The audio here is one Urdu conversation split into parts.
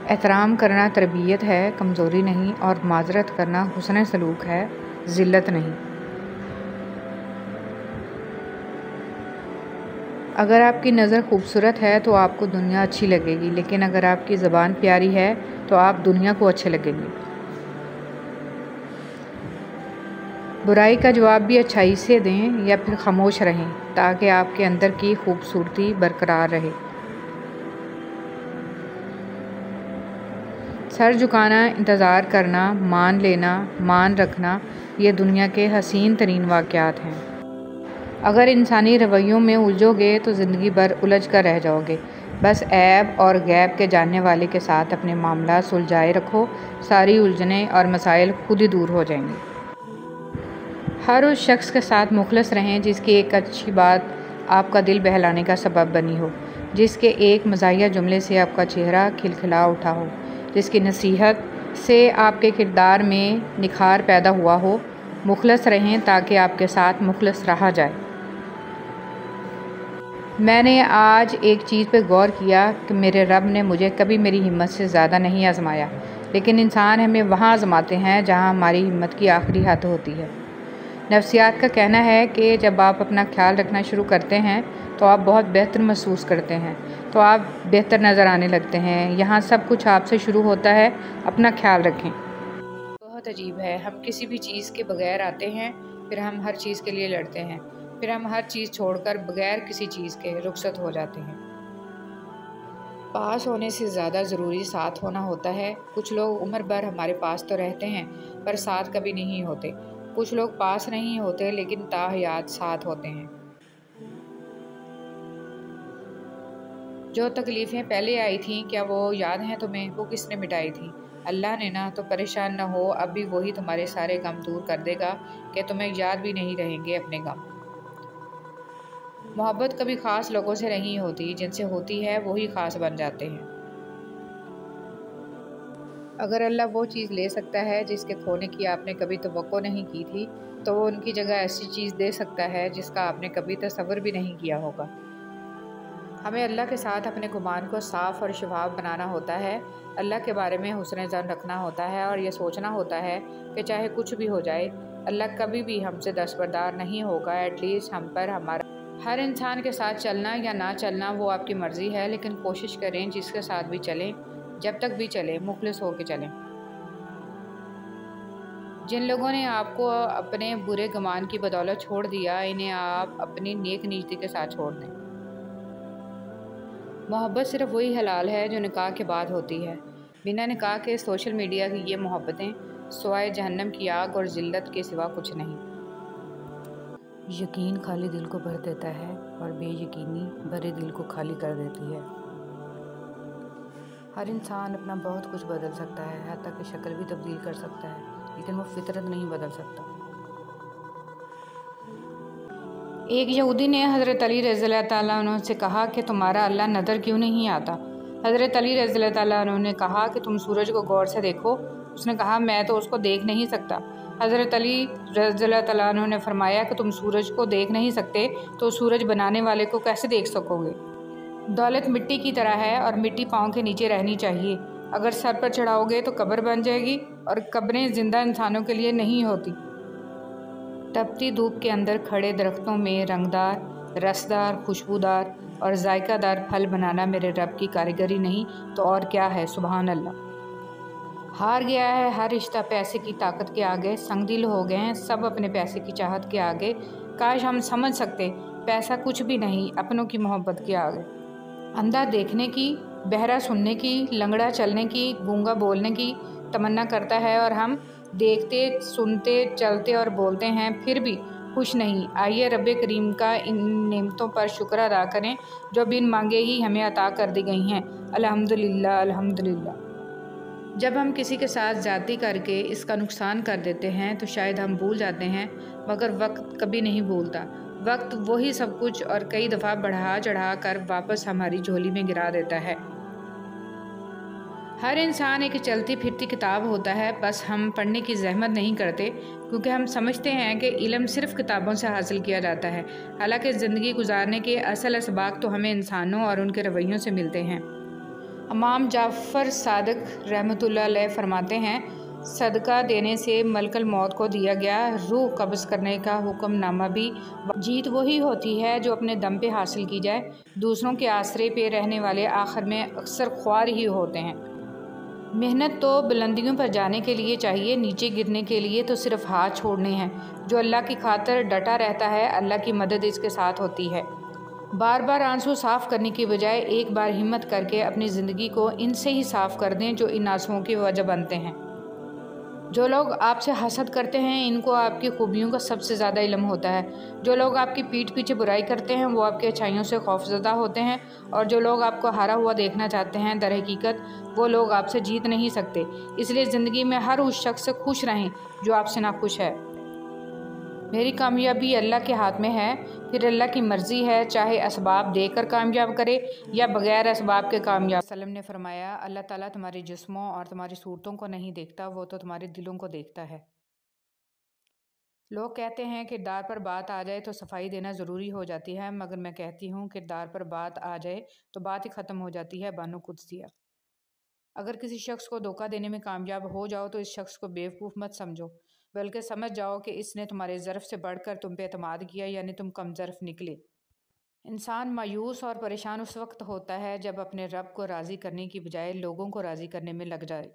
احترام کرنا تربیت ہے، کمزوری نہیں، اور معذرت کرنا حسن سلوک ہے، ذلت نہیں۔ اگر آپ کی نظر خوبصورت ہے تو آپ کو دنیا اچھی لگے گی، لیکن اگر آپ کی زبان پیاری ہے تو آپ دنیا کو اچھے لگیں گے۔ برائی کا جواب بھی اچھائی سے دیں یا پھر خاموش رہیں تاکہ آپ کے اندر کی خوبصورتی برقرار رہے۔ سر جھکانا، انتظار کرنا، مان لینا، مان رکھنا، یہ دنیا کے حسین ترین واقعات ہیں۔ اگر انسانی رویوں میں الجھو گے تو زندگی بھر الجھ کر رہ جاؤ گے۔ بس عیب اور غیب کے جاننے والے کے ساتھ اپنے معاملات سلجھائے رکھو، ساری الجھنیں اور مسائل خود ہی دور ہو جائیں گے۔ ہر اس شخص کے ساتھ مخلص رہیں جس کی ایک اچھی بات آپ کا دل بہلانے کا سبب بنی ہو، جس کے ایک مزاحیہ جملے سے آپ کا چہرہ کھلکھلا اٹھا ہو، جس کی نصیحت سے آپ کے کردار میں نکھار پیدا ہوا ہو۔ مخلص رہیں تاکہ آپ کے ساتھ مخلص رہا جائے۔ میں نے آج ایک چیز پہ غور کیا کہ میرے رب نے مجھے کبھی میری ہمت سے زیادہ نہیں آزمایا، لیکن انسان ہمیں وہاں آزماتے ہیں جہاں ہماری ہمت کی آخری حد ہوتی ہے۔ نفسیات کا کہنا ہے کہ جب آپ اپنا خیال رکھنا شروع کرتے ہیں تو آپ بہت بہتر محسوس کرتے ہیں، تو آپ بہتر نظر آنے لگتے ہیں۔ یہاں سب کچھ آپ سے شروع ہوتا ہے، اپنا خیال رکھیں۔ بہت عجیب ہے، ہم کسی بھی چیز کے بغیر آتے ہیں، پھر ہم ہر چیز کے لیے لڑتے ہیں، پھر ہم ہر چیز چھوڑ کر بغیر کسی چیز کے رخصت ہو جاتے ہیں۔ پاس ہونے سے زیادہ ضروری ساتھ ہونا ہوتا ہے۔ کچھ لوگ عمر بھر ہمارے پاس تو رہتے ہیں پر ساتھ کبھی نہیں ہوتے۔ کچھ لوگ پاس نہیں ہوتے لیکن تاحیات ساتھ ہوتے ہیں۔ جو تکلیفیں پہلے آئی تھیں کیا وہ یاد ہیں تمہیں؟ وہ کس نے مٹائی تھیں؟ اللہ نے نا۔ تو پریشان نہ ہو، اب بھی وہی تمہارے سارے غم دور کر دے گا کہ تمہیں یاد بھی نہیں رہیں گے اپنے غم۔ محبت کبھی خاص لوگوں سے نہیں ہوتی، جن سے ہوتی ہے وہی خاص بن جاتے ہیں۔ اگر اللہ وہ چیز لے سکتا ہے جس کے کھونے کی آپ نے کبھی توقع نہیں کی تھی، تو وہ ان کی جگہ ایسی چیز دے سکتا ہے جس کا آپ نے کبھی تصور بھی نہیں کیا ہوگا۔ ہمیں اللہ کے ساتھ اپنے گمان کو صاف اور شفاف بنانا ہوتا ہے، اللہ کے بارے میں حسن ظن رکھنا ہوتا ہے اور یہ سوچنا ہوتا ہے کہ چاہے کچھ بھی ہو جائے، اللہ کبھی بھی ہم سے دستبردار نہیں ہوگا۔ ایٹ لیسٹ ہم پر ہمارا ہر انسان کے ساتھ چلنا یا نہ چلنا وہ آپ کی مرضی ہے، لیکن کوشش کریں جس کے ساتھ بھی چلیں، جب تک بھی چلیں، مخلص ہو کے چلیں۔ جن لوگوں نے آپ کو اپنے برے گمان کی بدولت چھوڑ دیا، انہیں آپ اپنی نیک نیتی کے ساتھ چھوڑ دیں۔ محبت صرف وہی حلال ہے جو نکاح کے بعد ہوتی ہے۔ بنا نکاح کے سوشل میڈیا کی یہ محبتیں سوائے جہنم کی آگ اور ذلت کے سوا کچھ نہیں۔ یقین خالی دل کو بھر دیتا ہے اور بے یقینی بھرے دل کو خالی کر دیتی ہے۔ ہر انسان اپنا بہت کچھ بدل سکتا ہے، حتیٰ کہ شکل بھی تبدیل کر سکتا ہے، لیکن وہ فطرت نہیں بدل سکتا۔ ایک یہودی نے حضرت علی رضی اللہ تعالیٰ عنہ سے کہا کہ تمہارا اللہ نظر کیوں نہیں آتا؟ حضرت علی رضی اللہ تعالیٰ عنہ نے کہا کہ تم سورج کو غور سے دیکھو۔ اس نے کہا میں تو اس کو دیکھ نہیں سکتا۔ حضرت علی رضی اللہ تعالیٰ عنہ نے فرمایا کہ تم سورج کو دیکھ نہیں سکتے تو سورج بنانے والے کو کیسے دیکھ سکو گے؟ دولت مٹی کی طرح ہے اور مٹی پاؤں کے نیچے رہنی چاہیے۔ اگر سر پر چڑھاؤ گے تو قبر بن جائے گی، اور قبریں زندہ انسانوں کے لیے نہیں ہوتی۔ تپتی دھوپ کے اندر کھڑے درختوں میں رنگدار، رسدار، خوشبودار اور ذائقہ دار پھل بنانا میرے رب کی کاریگری نہیں تو اور کیا ہے؟ سبحان اللہ۔ ہار گیا ہے ہر رشتہ پیسے کی طاقت کے آگے، سنگ دل ہو گئے ہیں سب اپنے پیسے کی چاہت کے آگے۔ کاش ہم سمجھ سکتے پیسہ کچھ بھی نہیں اپنوں کی محبت کے آگے۔ اندھا دیکھنے کی، بہرا سننے کی، لنگڑا چلنے کی، گونگا بولنے کی تمنا کرتا ہے، اور ہم دیکھتے، سنتے، چلتے اور بولتے ہیں پھر بھی خوش نہیں۔ آئیے رب کریم کا ان نعمتوں پر شکر ادا کریں جو بن مانگے ہی ہمیں عطا کر دی گئی ہیں۔ الحمدللہ، الحمدللہ۔ جب ہم کسی کے ساتھ زیادتی کر کے اس کا نقصان کر دیتے ہیں تو شاید ہم بھول جاتے ہیں، مگر وقت کبھی نہیں بھولتا۔ وقت وہی سب کچھ اور کئی دفعہ بڑھا چڑھا کر واپس ہماری جھولی میں گرا دیتا ہے۔ ہر انسان ایک چلتی پھرتی کتاب ہوتا ہے، بس ہم پڑھنے کی زحمت نہیں کرتے کیونکہ ہم سمجھتے ہیں کہ علم صرف کتابوں سے حاصل کیا جاتا ہے، حالانکہ زندگی گزارنے کے اصل اسباق تو ہمیں انسانوں اور ان کے رویوں سے ملتے ہیں۔ امام جعفر صادق رحمۃ اللہ علیہ فرماتے ہیں، صدقہ دینے سے ملک الموت کو دیا گیا روح قبض کرنے کا حکم نامہ بھی جیت وہی ہوتی ہے جو اپنے دم پہ حاصل کی جائے۔ دوسروں کے آسرے پہ رہنے والے آخر میں اکثر خوار ہی ہوتے ہیں۔ محنت تو بلندیوں پر جانے کے لیے چاہیے، نیچے گرنے کے لیے تو صرف ہاتھ چھوڑنے ہیں۔ جو اللہ کی خاطر ڈٹا رہتا ہے، اللہ کی مدد اس کے ساتھ ہوتی ہے۔ بار بار آنسو صاف کرنے کی بجائے ایک بار ہمت کر کے اپنی زندگی کو ان سے ہی صاف کر دیں جو ان آنسوؤں کی وجہ بنتے ہیں۔ جو لوگ آپ سے حسد کرتے ہیں، ان کو آپ کی خوبیوں کا سب سے زیادہ علم ہوتا ہے۔ جو لوگ آپ کی پیٹھ پیچھے برائی کرتے ہیں، وہ آپ کی اچھائیوں سے خوفزدہ ہوتے ہیں، اور جو لوگ آپ کو ہارا ہوا دیکھنا چاہتے ہیں، در حقیقت وہ لوگ آپ سے جیت نہیں سکتے۔ اس لیے زندگی میں ہر اس شخص سے خوش رہیں جو آپ سے ناخوش ہے۔ میری کامیابی اللہ کے ہاتھ میں ہے، پھر اللہ کی مرضی ہے، چاہے اسباب دے کر کامیاب کرے یا بغیر اسباب کے کامیاب۔ وسلم نے فرمایا، اللہ تعالیٰ تمہارے جسموں اور تمہاری صورتوں کو نہیں دیکھتا، وہ تو تمہارے دلوں کو دیکھتا ہے۔ لوگ کہتے ہیں کردار پر بات آ جائے تو صفائی دینا ضروری ہو جاتی ہے، مگر میں کہتی ہوں کردار پر بات آ جائے تو بات ہی ختم ہو جاتی ہے۔ بانو قدسیہ۔ اگر کسی شخص کو دھوکہ دینے میں کامیاب ہو جاؤ تو اس شخص کو بیوقوف مت سمجھو، بلکہ سمجھ جاؤ کہ اس نے تمہارے ظرف سے بڑھ کر تم پہ اعتماد کیا، یعنی تم کم ظرف نکلے۔ انسان مایوس اور پریشان اس وقت ہوتا ہے جب اپنے رب کو راضی کرنے کی بجائے لوگوں کو راضی کرنے میں لگ جائے۔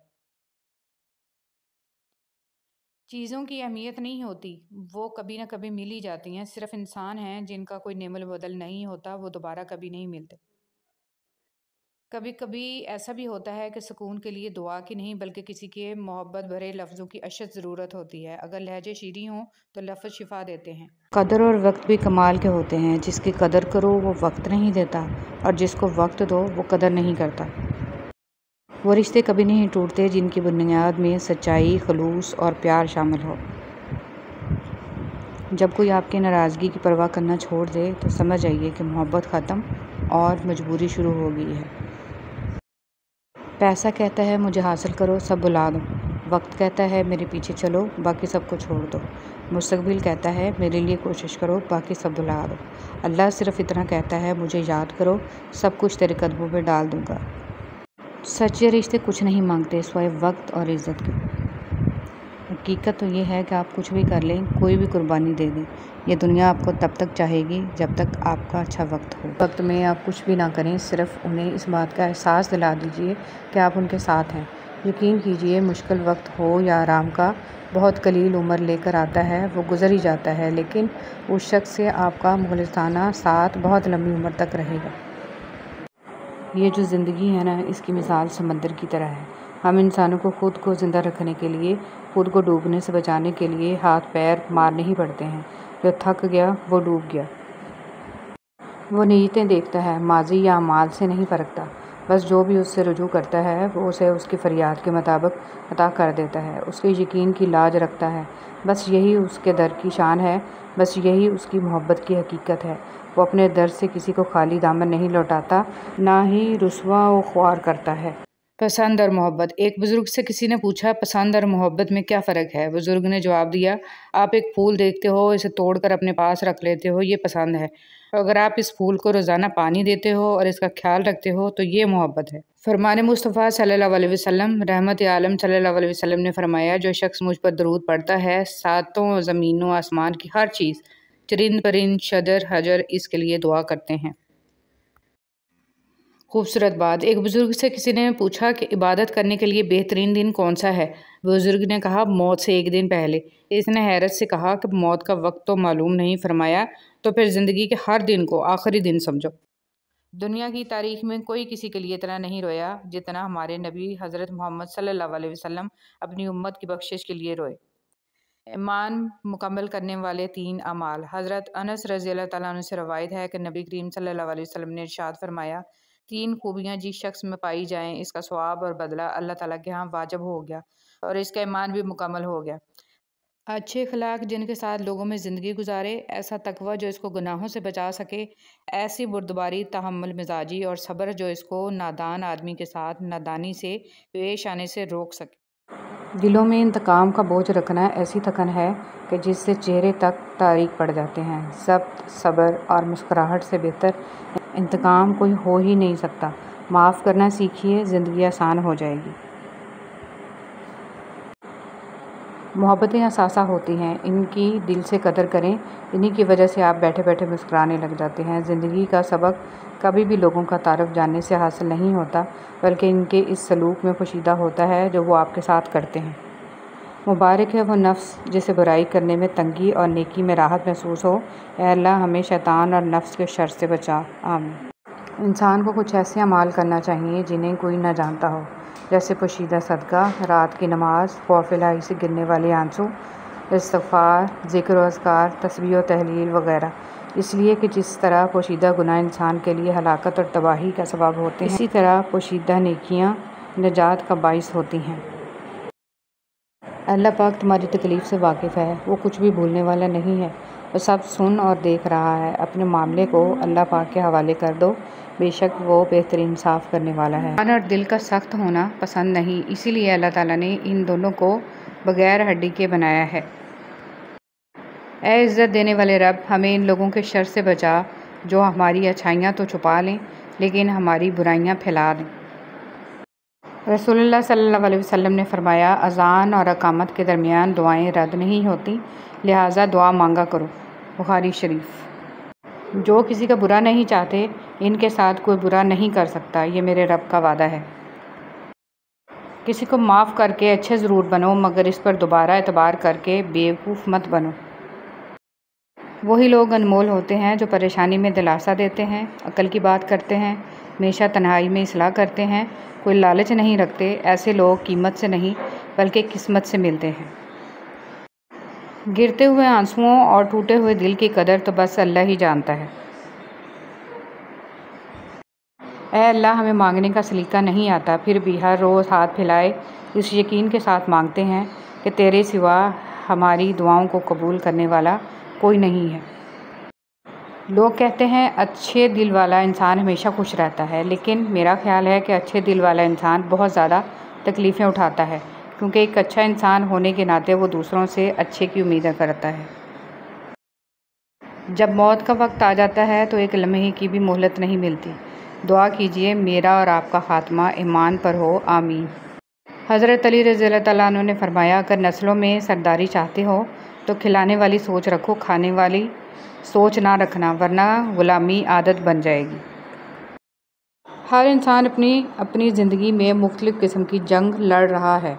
چیزوں کی اہمیت نہیں ہوتی، وہ کبھی نہ کبھی مل ہی جاتی ہیں۔ صرف انسان ہیں جن کا کوئی نعم البدل نہیں ہوتا، وہ دوبارہ کبھی نہیں ملتے۔ کبھی کبھی ایسا بھی ہوتا ہے کہ سکون کے لیے دعا کی نہیں بلکہ کسی کے محبت بھرے لفظوں کی اشد ضرورت ہوتی ہے۔ اگر لہجے شیریں ہوں تو لفظ شفا دیتے ہیں۔ قدر اور وقت بھی کمال کے ہوتے ہیں۔ جس کی قدر کرو وہ وقت نہیں دیتا، اور جس کو وقت دو وہ قدر نہیں کرتا۔ وہ رشتے کبھی نہیں ٹوٹتے جن کی بنیاد میں سچائی، خلوص اور پیار شامل ہو۔ جب کوئی آپ کی ناراضگی کی پرواہ کرنا چھوڑ دے تو سمجھ جائیے کہ محبت ختم اور مجبوری شروع ہو گئی ہے۔ پیسہ کہتا ہے مجھے حاصل کرو، سب بھلا دو۔ وقت کہتا ہے میرے پیچھے چلو، باقی سب کو چھوڑ دو۔ مستقبل کہتا ہے میرے لیے کوشش کرو، باقی سب بھلا دو۔ اللہ صرف اتنا کہتا ہے مجھے یاد کرو، سب کچھ تیرے قدموں پہ ڈال دوں گا۔ سچے رشتے کچھ نہیں مانگتے سوائے وقت اور عزت کے۔ حقیقت تو یہ ہے کہ آپ کچھ بھی کر لیں، کوئی بھی قربانی دے دیں، یہ دنیا آپ کو تب تک چاہے گی جب تک آپ کا اچھا وقت ہو۔ وقت میں آپ کچھ بھی نہ کریں، صرف انہیں اس بات کا احساس دلا دیجیے کہ آپ ان کے ساتھ ہیں۔ یقین کیجیے مشکل وقت ہو یا آرام کا، بہت قلیل عمر لے کر آتا ہے، وہ گزر ہی جاتا ہے، لیکن اس شخص سے آپ کا مخلصانہ ساتھ بہت لمبی عمر تک رہے گا۔ یہ جو زندگی ہے نا، اس کی مثال سمندر کی طرح ہے۔ ہم انسانوں کو خود کو زندہ رکھنے کے لیے، خود کو ڈوبنے سے بچانے کے لیے ہاتھ پیر مارنے ہی پڑتے ہیں۔ جو تھک گیا وہ ڈوب گیا۔ وہ نیتیں دیکھتا ہے، ماضی یا اعمال سے نہیں پرکھتا، بس جو بھی اس سے رجوع کرتا ہے وہ اسے اس کی فریاد کے مطابق عطا کر دیتا ہے۔ اس کے یقین کی لاج رکھتا ہے، بس یہی اس کے در کی شان ہے، بس یہی اس کی محبت کی حقیقت ہے۔ وہ اپنے در سے کسی کو خالی دامن نہیں لوٹاتا، نہ ہی رسوا و خوار کرتا ہے۔ پسند اور محبت۔ ایک بزرگ سے کسی نے پوچھا پسند اور محبت میں کیا فرق ہے؟ بزرگ نے جواب دیا، آپ ایک پھول دیکھتے ہو، اسے توڑ کر اپنے پاس رکھ لیتے ہو، یہ پسند ہے۔ اگر آپ اس پھول کو روزانہ پانی دیتے ہو اور اس کا خیال رکھتے ہو تو یہ محبت ہے۔ فرمان مصطفیٰ صلی اللہ علیہ وسلم، رحمت عالم صلی اللہ علیہ وسلم نے فرمایا، جو شخص مجھ پر درود پڑھتا ہے، ساتوں زمین و آسمان کی ہر چیز، چرند پرند، شجر حجر اس کے لیے دعا کرتے ہیں۔ خوبصورت بات۔ ایک بزرگ سے کسی نے پوچھا کہ عبادت کرنے کے لیے بہترین دن کون سا ہے؟ بزرگ نے کہا موت سے ایک دن پہلے۔ اس نے حیرت سے کہا کہ موت کا وقت تو معلوم نہیں۔ فرمایا تو پھر زندگی کے ہر دن کو آخری دن سمجھو۔ دنیا کی تاریخ میں کوئی کسی کے لیے اتنا نہیں رویا جتنا ہمارے نبی حضرت محمد صلی اللہ علیہ وسلم اپنی امت کی بخشش کے لیے روئے۔ ایمان مکمل کرنے والے 3 اعمال۔ حضرت انس رضی اللہ تعالیٰ عنہ سے روایت ہے کہ نبی کریم صلی اللہ علیہ وسلم نے ارشاد فرمایا، 3 خوبیاں جس شخص میں پائی جائیں، اس کا ثواب اور بدلہ اللہ تعالیٰ کے ہاں واجب ہو گیا اور اس کا ایمان بھی مکمل ہو گیا۔ اچھے اخلاق جن کے ساتھ لوگوں میں زندگی گزارے، ایسا تقوی جو اس کو گناہوں سے بچا سکے، ایسی بردباری، تحمل مزاجی اور صبر جو اس کو نادان آدمی کے ساتھ نادانی سے پیش آنے سے روک سکے۔ دلوں میں انتقام کا بوجھ رکھنا ایسی تھکن ہے کہ جس سے چہرے تک تاریک پڑ جاتے ہیں۔ ضبط، صبر اور مسکراہٹ سے بہتر انتقام کوئی ہو ہی نہیں سکتا۔ معاف کرنا سیکھیے، زندگی آسان ہو جائے گی۔ محبتیں اثاثہ ہوتی ہیں، ان کی دل سے قدر کریں، انہی کی وجہ سے آپ بیٹھے بیٹھے مسکرانے لگ جاتے ہیں۔ زندگی کا سبق کبھی بھی لوگوں کا تعارف جاننے سے حاصل نہیں ہوتا، بلکہ ان کے اس سلوک میں پوشیدہ ہوتا ہے جو وہ آپ کے ساتھ کرتے ہیں۔ مبارک ہے وہ نفس جسے برائی کرنے میں تنگی اور نیکی میں راحت محسوس ہو۔ اے اللہ ہمیں شیطان اور نفس کے شر سے بچا، آمین۔ انسان کو کچھ ایسے اعمال کرنا چاہیے جنہیں کوئی نہ جانتا ہو، جیسے پوشیدہ صدقہ، رات کی نماز، خوف الہی سے گرنے والے آنسو، استغفار، ذکر و اذکار، تسبیح و تحلیل وغیرہ، اس لیے کہ جس طرح پوشیدہ گناہ انسان کے لیے ہلاکت اور تباہی کا سبب ہوتے ہیں، اسی طرح پوشیدہ نیکیاں نجات کا باعث ہوتی ہیں۔ اللہ پاک تمہاری تکلیف سے واقف ہے، وہ کچھ بھی بھولنے والا نہیں ہے، وہ سب سن اور دیکھ رہا ہے۔ اپنے معاملے کو اللہ پاک کے حوالے کر دو، بے شک وہ بہترین انصاف کرنے والا ہے۔ اور دل کا سخت ہونا پسند نہیں، اسی لیے اللہ تعالیٰ نے ان دونوں کو بغیر ہڈی کے بنایا ہے۔ اے عزت دینے والے رب، ہمیں ان لوگوں کے شر سے بچا جو ہماری اچھائیاں تو چھپا لیں لیکن ہماری برائیاں پھیلا دیں۔ رسول اللہ صلی اللہ علیہ وسلم نے فرمایا، اذان اور اقامت کے درمیان دعائیں رد نہیں ہوتی، لہٰذا دعا مانگا کرو، بخاری شریف۔ جو کسی کا برا نہیں چاہتے، ان کے ساتھ کوئی برا نہیں کر سکتا، یہ میرے رب کا وعدہ ہے۔ کسی کو معاف کر کے اچھے ضرور بنو، مگر اس پر دوبارہ اعتبار کر کے بیوقوف مت بنو۔ وہی لوگ انمول ہوتے ہیں جو پریشانی میں دلاسا دیتے ہیں، عقل کی بات کرتے ہیں، ہمیشہ تنہائی میں اصلاح کرتے ہیں، کوئی لالچ نہیں رکھتے۔ ایسے لوگ قیمت سے نہیں بلکہ قسمت سے ملتے ہیں۔ گرتے ہوئے آنسوؤں اور ٹوٹے ہوئے دل کی قدر تو بس اللہ ہی جانتا ہے۔ اے اللہ ہمیں مانگنے کا سلیقہ نہیں آتا، پھر بھی ہر روز ہاتھ پھیلائے اس یقین کے ساتھ مانگتے ہیں کہ تیرے سوا ہماری دعاؤں کو قبول کرنے والا کوئی نہیں ہے۔ لوگ کہتے ہیں اچھے دل والا انسان ہمیشہ خوش رہتا ہے، لیکن میرا خیال ہے کہ اچھے دل والا انسان بہت زیادہ تکلیفیں اٹھاتا ہے، کیونکہ ایک اچھا انسان ہونے کے ناطے وہ دوسروں سے اچھے کی امیدیں کرتا ہے۔ جب موت کا وقت آ جاتا ہے تو ایک لمحے کی بھی مہلت نہیں ملتی۔ دعا کیجیے میرا اور آپ کا خاتمہ ایمان پر ہو، آمین۔ حضرت علی رضی اللہ تعالیٰ عنہ نے فرمایا، اگر نسلوں میں سرداری چاہتے ہو تو کھلانے والی سوچ رکھو، کھانے والی سوچ نہ رکھنا، ورنہ غلامی عادت بن جائے گی۔ ہر انسان اپنی زندگی میں مختلف قسم کی جنگ لڑ رہا ہے،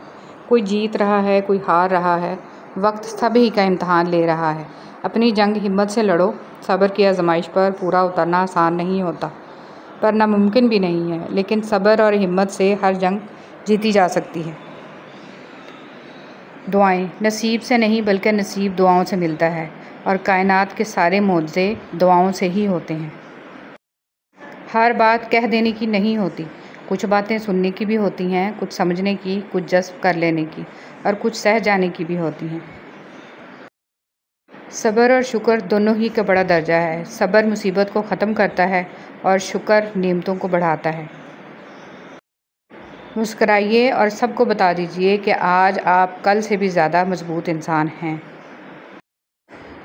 کوئی جیت رہا ہے، کوئی ہار رہا ہے، وقت سب ہی کا امتحان لے رہا ہے۔ اپنی جنگ ہمت سے لڑو، صبر کی آزمائش پر پورا اترنا آسان نہیں ہوتا، پر ناممکن بھی نہیں ہے، لیکن صبر اور ہمت سے ہر جنگ جیتی جا سکتی ہے۔ دعائیں نصیب سے نہیں بلکہ نصیب دعاؤں سے ملتا ہے، اور کائنات کے سارے معجزے دعاؤں سے ہی ہوتے ہیں۔ ہر بات کہہ دینے کی نہیں ہوتی، کچھ باتیں سننے کی بھی ہوتی ہیں، کچھ سمجھنے کی، کچھ جذب کر لینے کی، اور کچھ سہ جانے کی بھی ہوتی ہیں۔ صبر اور شکر دونوں ہی کا بڑا درجہ ہے۔ صبر مصیبت کو ختم کرتا ہے اور شکر نعمتوں کو بڑھاتا ہے۔ مسکرائیے اور سب کو بتا دیجیے کہ آج آپ کل سے بھی زیادہ مضبوط انسان ہیں۔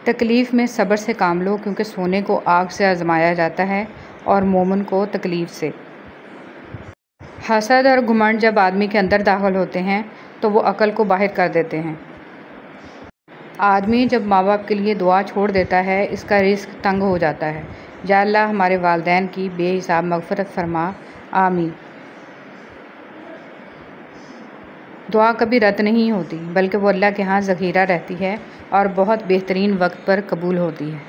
تکلیف میں صبر سے کام لو، کیونکہ سونے کو آگ سے آزمایا جاتا ہے اور مومن کو تکلیف سے۔ حسد اور گھمنڈ جب آدمی کے اندر داخل ہوتے ہیں تو وہ عقل کو باہر کر دیتے ہیں۔ آدمی جب ماں باپ کے لیے دعا چھوڑ دیتا ہے، اس کا رزق تنگ ہو جاتا ہے۔ یا اللہ ہمارے والدین کی بے حساب مغفرت فرما، آمین۔ دعا کبھی رد نہیں ہوتی، بلکہ وہ اللہ کے ہاں ذخیرہ رہتی ہے اور بہت بہترین وقت پر قبول ہوتی ہے۔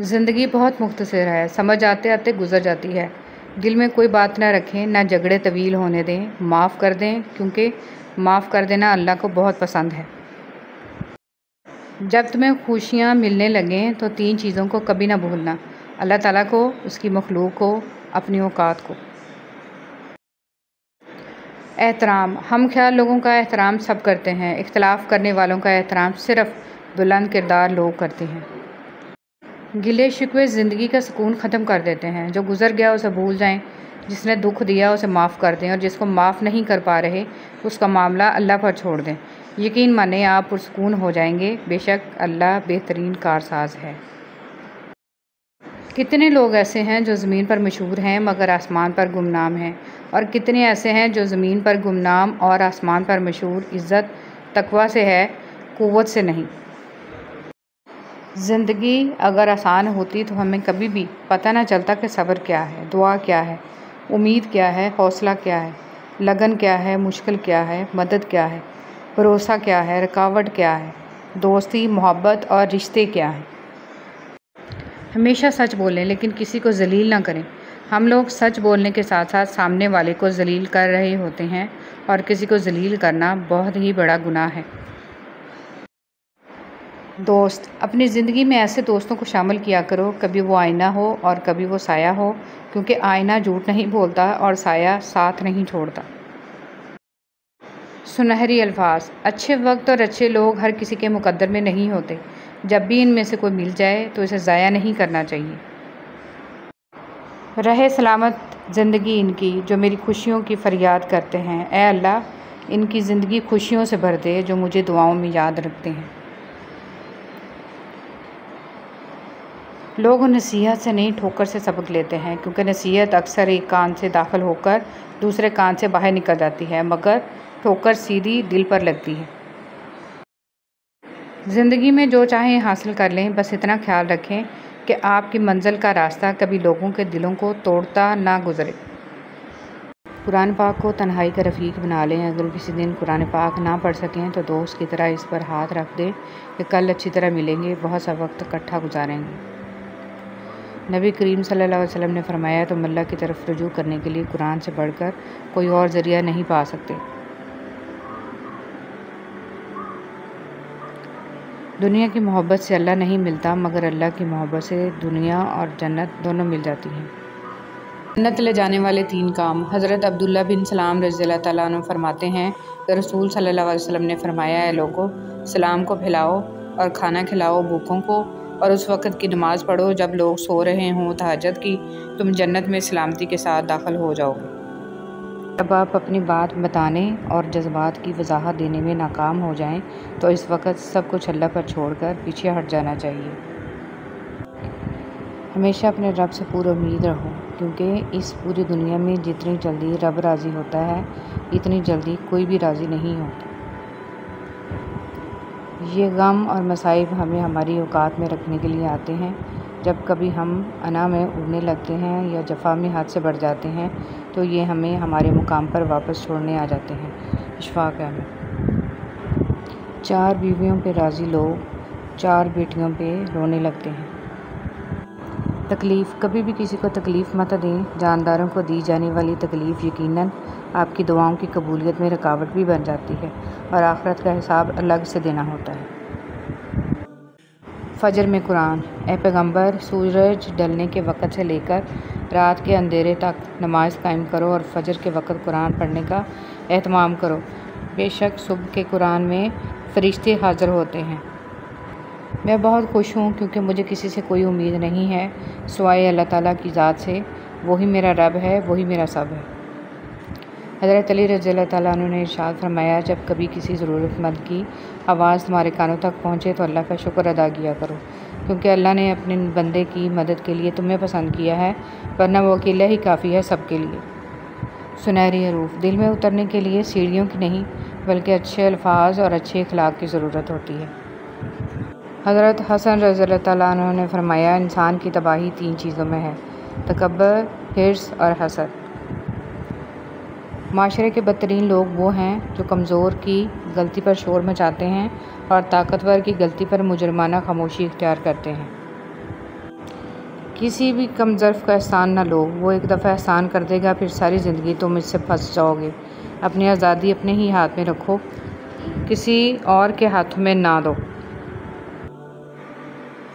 زندگی بہت مختصر ہے، سمجھ آتے آتے گزر جاتی ہے۔ دل میں کوئی بات نہ رکھیں، نہ جھگڑے طویل ہونے دیں، معاف کر دیں، کیونکہ معاف کر دینا اللہ کو بہت پسند ہے۔ جب تمہیں خوشیاں ملنے لگیں تو 3 چیزوں کو کبھی نہ بھولنا: اللہ تعالیٰ کو، اس کی مخلوق کو، اپنی اوقات کو۔ احترام ہم خیال لوگوں کا احترام سب کرتے ہیں، اختلاف کرنے والوں کا احترام صرف بلند کردار لوگ کرتے ہیں۔ گلے شکوے زندگی کا سکون ختم کر دیتے ہیں۔ جو گزر گیا اسے بھول جائیں، جس نے دکھ دیا اسے معاف کر دیں، اور جس کو معاف نہیں کر پا رہے اس کا معاملہ اللہ پر چھوڑ دیں۔ یقین مانیں آپ پرسکون ہو جائیں گے، بے شک اللہ بہترین کارساز ہے۔ کتنے لوگ ایسے ہیں جو زمین پر مشہور ہیں مگر آسمان پر گمنام ہیں، اور کتنے ایسے ہیں جو زمین پر گمنام اور آسمان پر مشہور، عزت تقویٰ سے ہے، قوت سے نہیں۔ زندگی اگر آسان ہوتی تو ہمیں کبھی بھی پتہ نہ چلتا کہ صبر کیا ہے، دعا کیا ہے، امید کیا ہے، حوصلہ کیا ہے، لگن کیا ہے، مشکل کیا ہے، مدد کیا ہے، بھروسہ کیا ہے، رکاوٹ کیا ہے، دوستی، محبت اور رشتے کیا ہیں۔ ہمیشہ سچ بولیں لیکن کسی کو ذلیل نہ کریں۔ ہم لوگ سچ بولنے کے ساتھ ساتھ سامنے والے کو ذلیل کر رہے ہوتے ہیں، اور کسی کو ذلیل کرنا بہت ہی بڑا گناہ ہے۔ دوست، اپنی زندگی میں ایسے دوستوں کو شامل کیا کرو، کبھی وہ آئینہ ہو اور کبھی وہ سایہ ہو، کیونکہ آئینہ جھوٹ نہیں بولتا اور سایہ ساتھ نہیں چھوڑتا۔ سنہری الفاظ: اچھے وقت اور اچھے لوگ ہر کسی کے مقدر میں نہیں ہوتے۔ جب بھی ان میں سے کوئی مل جائے تو اسے ضائع نہیں کرنا چاہیے۔ رہے سلامت زندگی ان کی جو میری خوشیوں کی فریاد کرتے ہیں، اے اللہ ان کی زندگی خوشیوں سے بھر دے جو مجھے دعاؤں میں یاد رکھتے ہیں۔ لوگ نصیحت سے نہیں ٹھوکر سے سبق لیتے ہیں، کیونکہ نصیحت اکثر ایک کان سے داخل ہو کر دوسرے کان سے باہر نکل جاتی ہے، مگر ٹھوکر سیدھی دل پر لگتی ہے۔ زندگی میں جو چاہیں حاصل کر لیں، بس اتنا خیال رکھیں کہ آپ کی منزل کا راستہ کبھی لوگوں کے دلوں کو توڑتا نہ گزرے۔ قرآن پاک کو تنہائی کا رفیق بنا لیں۔ اگر کسی دن قرآن پاک نہ پڑھ سکیں تو دوست کی طرح اس پر ہاتھ رکھ دیں کہ کل اچھی طرح ملیں گے، بہت سا وقت اکٹھا گزاریں گے۔ نبی کریم صلی اللہ علیہ وسلم نے فرمایا، تم اللہ کی طرف رجوع کرنے کے لیے قرآن سے بڑھ کر کوئی اور ذریعہ نہیں پا سکتے۔ دنیا کی محبت سے اللہ نہیں ملتا، مگر اللہ کی محبت سے دنیا اور جنت دونوں مل جاتی ہیں۔ جنت لے جانے والے 3 کام۔ حضرت عبداللہ بن سلام رضی اللہ تعالیٰ عنہ فرماتے ہیں کہ رسول صلی اللہ علیہ وسلم نے فرمایا، اے لوگو، سلام کو پھیلاؤ اور کھانا کھلاؤ بھوکوں کو، اور اس وقت کی نماز پڑھو جب لوگ سو رہے ہوں تہجد کی، تم جنت میں سلامتی کے ساتھ داخل ہو جاؤ گے۔ جب آپ اپنی بات بتانے اور جذبات کی وضاحت دینے میں ناکام ہو جائیں تو اس وقت سب کچھ اللہ پر چھوڑ کر پیچھے ہٹ جانا چاہیے۔ ہمیشہ اپنے رب سے پورا امید رہو، کیونکہ اس پوری دنیا میں جتنی جلدی رب راضی ہوتا ہے اتنی جلدی کوئی بھی راضی نہیں ہوتا۔ یہ غم اور مصائب ہمیں ہماری اوقات میں رکھنے کے لیے آتے ہیں۔ جب کبھی ہم انا میں اڑنے لگتے ہیں یا جفا میں حد سے بڑھ جاتے ہیں تو یہ ہمیں ہمارے مقام پر واپس چھوڑنے آ جاتے ہیں۔ اشفاق احمد۔ 4 بیویوں پہ راضی لوگ 4 بیٹیوں پہ رونے لگتے ہیں۔ تکلیف: کبھی بھی کسی کو تکلیف مت دیں۔ جانداروں کو دی جانے والی تکلیف یقیناً آپ کی دعاؤں کی قبولیت میں رکاوٹ بھی بن جاتی ہے، اور آخرت کا حساب الگ سے دینا ہوتا ہے۔ فجر میں قرآن: اے پیغمبر، سورج ڈھلنے کے وقت سے لے کر رات کے اندھیرے تک نماز قائم کرو اور فجر کے وقت قرآن پڑھنے کا اہتمام کرو، بے شک صبح کے قرآن میں فرشتے حاضر ہوتے ہیں۔ میں بہت خوش ہوں کیونکہ مجھے کسی سے کوئی امید نہیں ہے سوائے اللہ تعالیٰ کی ذات سے، وہی میرا رب ہے، وہی میرا سب ہے۔ حضرت علی رضی اللہ تعالیٰ عنہ نے ارشاد فرمایا، جب کبھی کسی ضرورت مند کی آواز تمہارے کانوں تک پہنچے تو اللہ کا شکر ادا کیا کرو، کیونکہ اللہ نے اپنے بندے کی مدد کے لیے تمہیں پسند کیا ہے، ورنہ وہ اکیلا ہی کافی ہے سب کے لیے۔ سنہری حروف: دل میں اترنے کے لیے سیڑھیوں کی نہیں بلکہ اچھے الفاظ اور اچھے اخلاق کی ضرورت ہوتی ہے۔ حضرت حسن رضی اللہ تعالیٰ عنہ نے فرمایا، انسان کی تباہی 3 چیزوں میں ہے: تکبر، حرص اور حسد۔ معاشرے کے بدترین لوگ وہ ہیں جو کمزور کی غلطی پر شور مچاتے ہیں اور طاقتور کی غلطی پر مجرمانہ خاموشی اختیار کرتے ہیں۔ کسی بھی کم ظرف کا احسان نہ لو، وہ ایک دفعہ احسان کر دے گا، پھر ساری زندگی تم اس سے پھنس جاؤ گے۔ اپنی آزادی اپنے ہی ہاتھ میں رکھو، کسی اور کے ہاتھوں میں نہ دو۔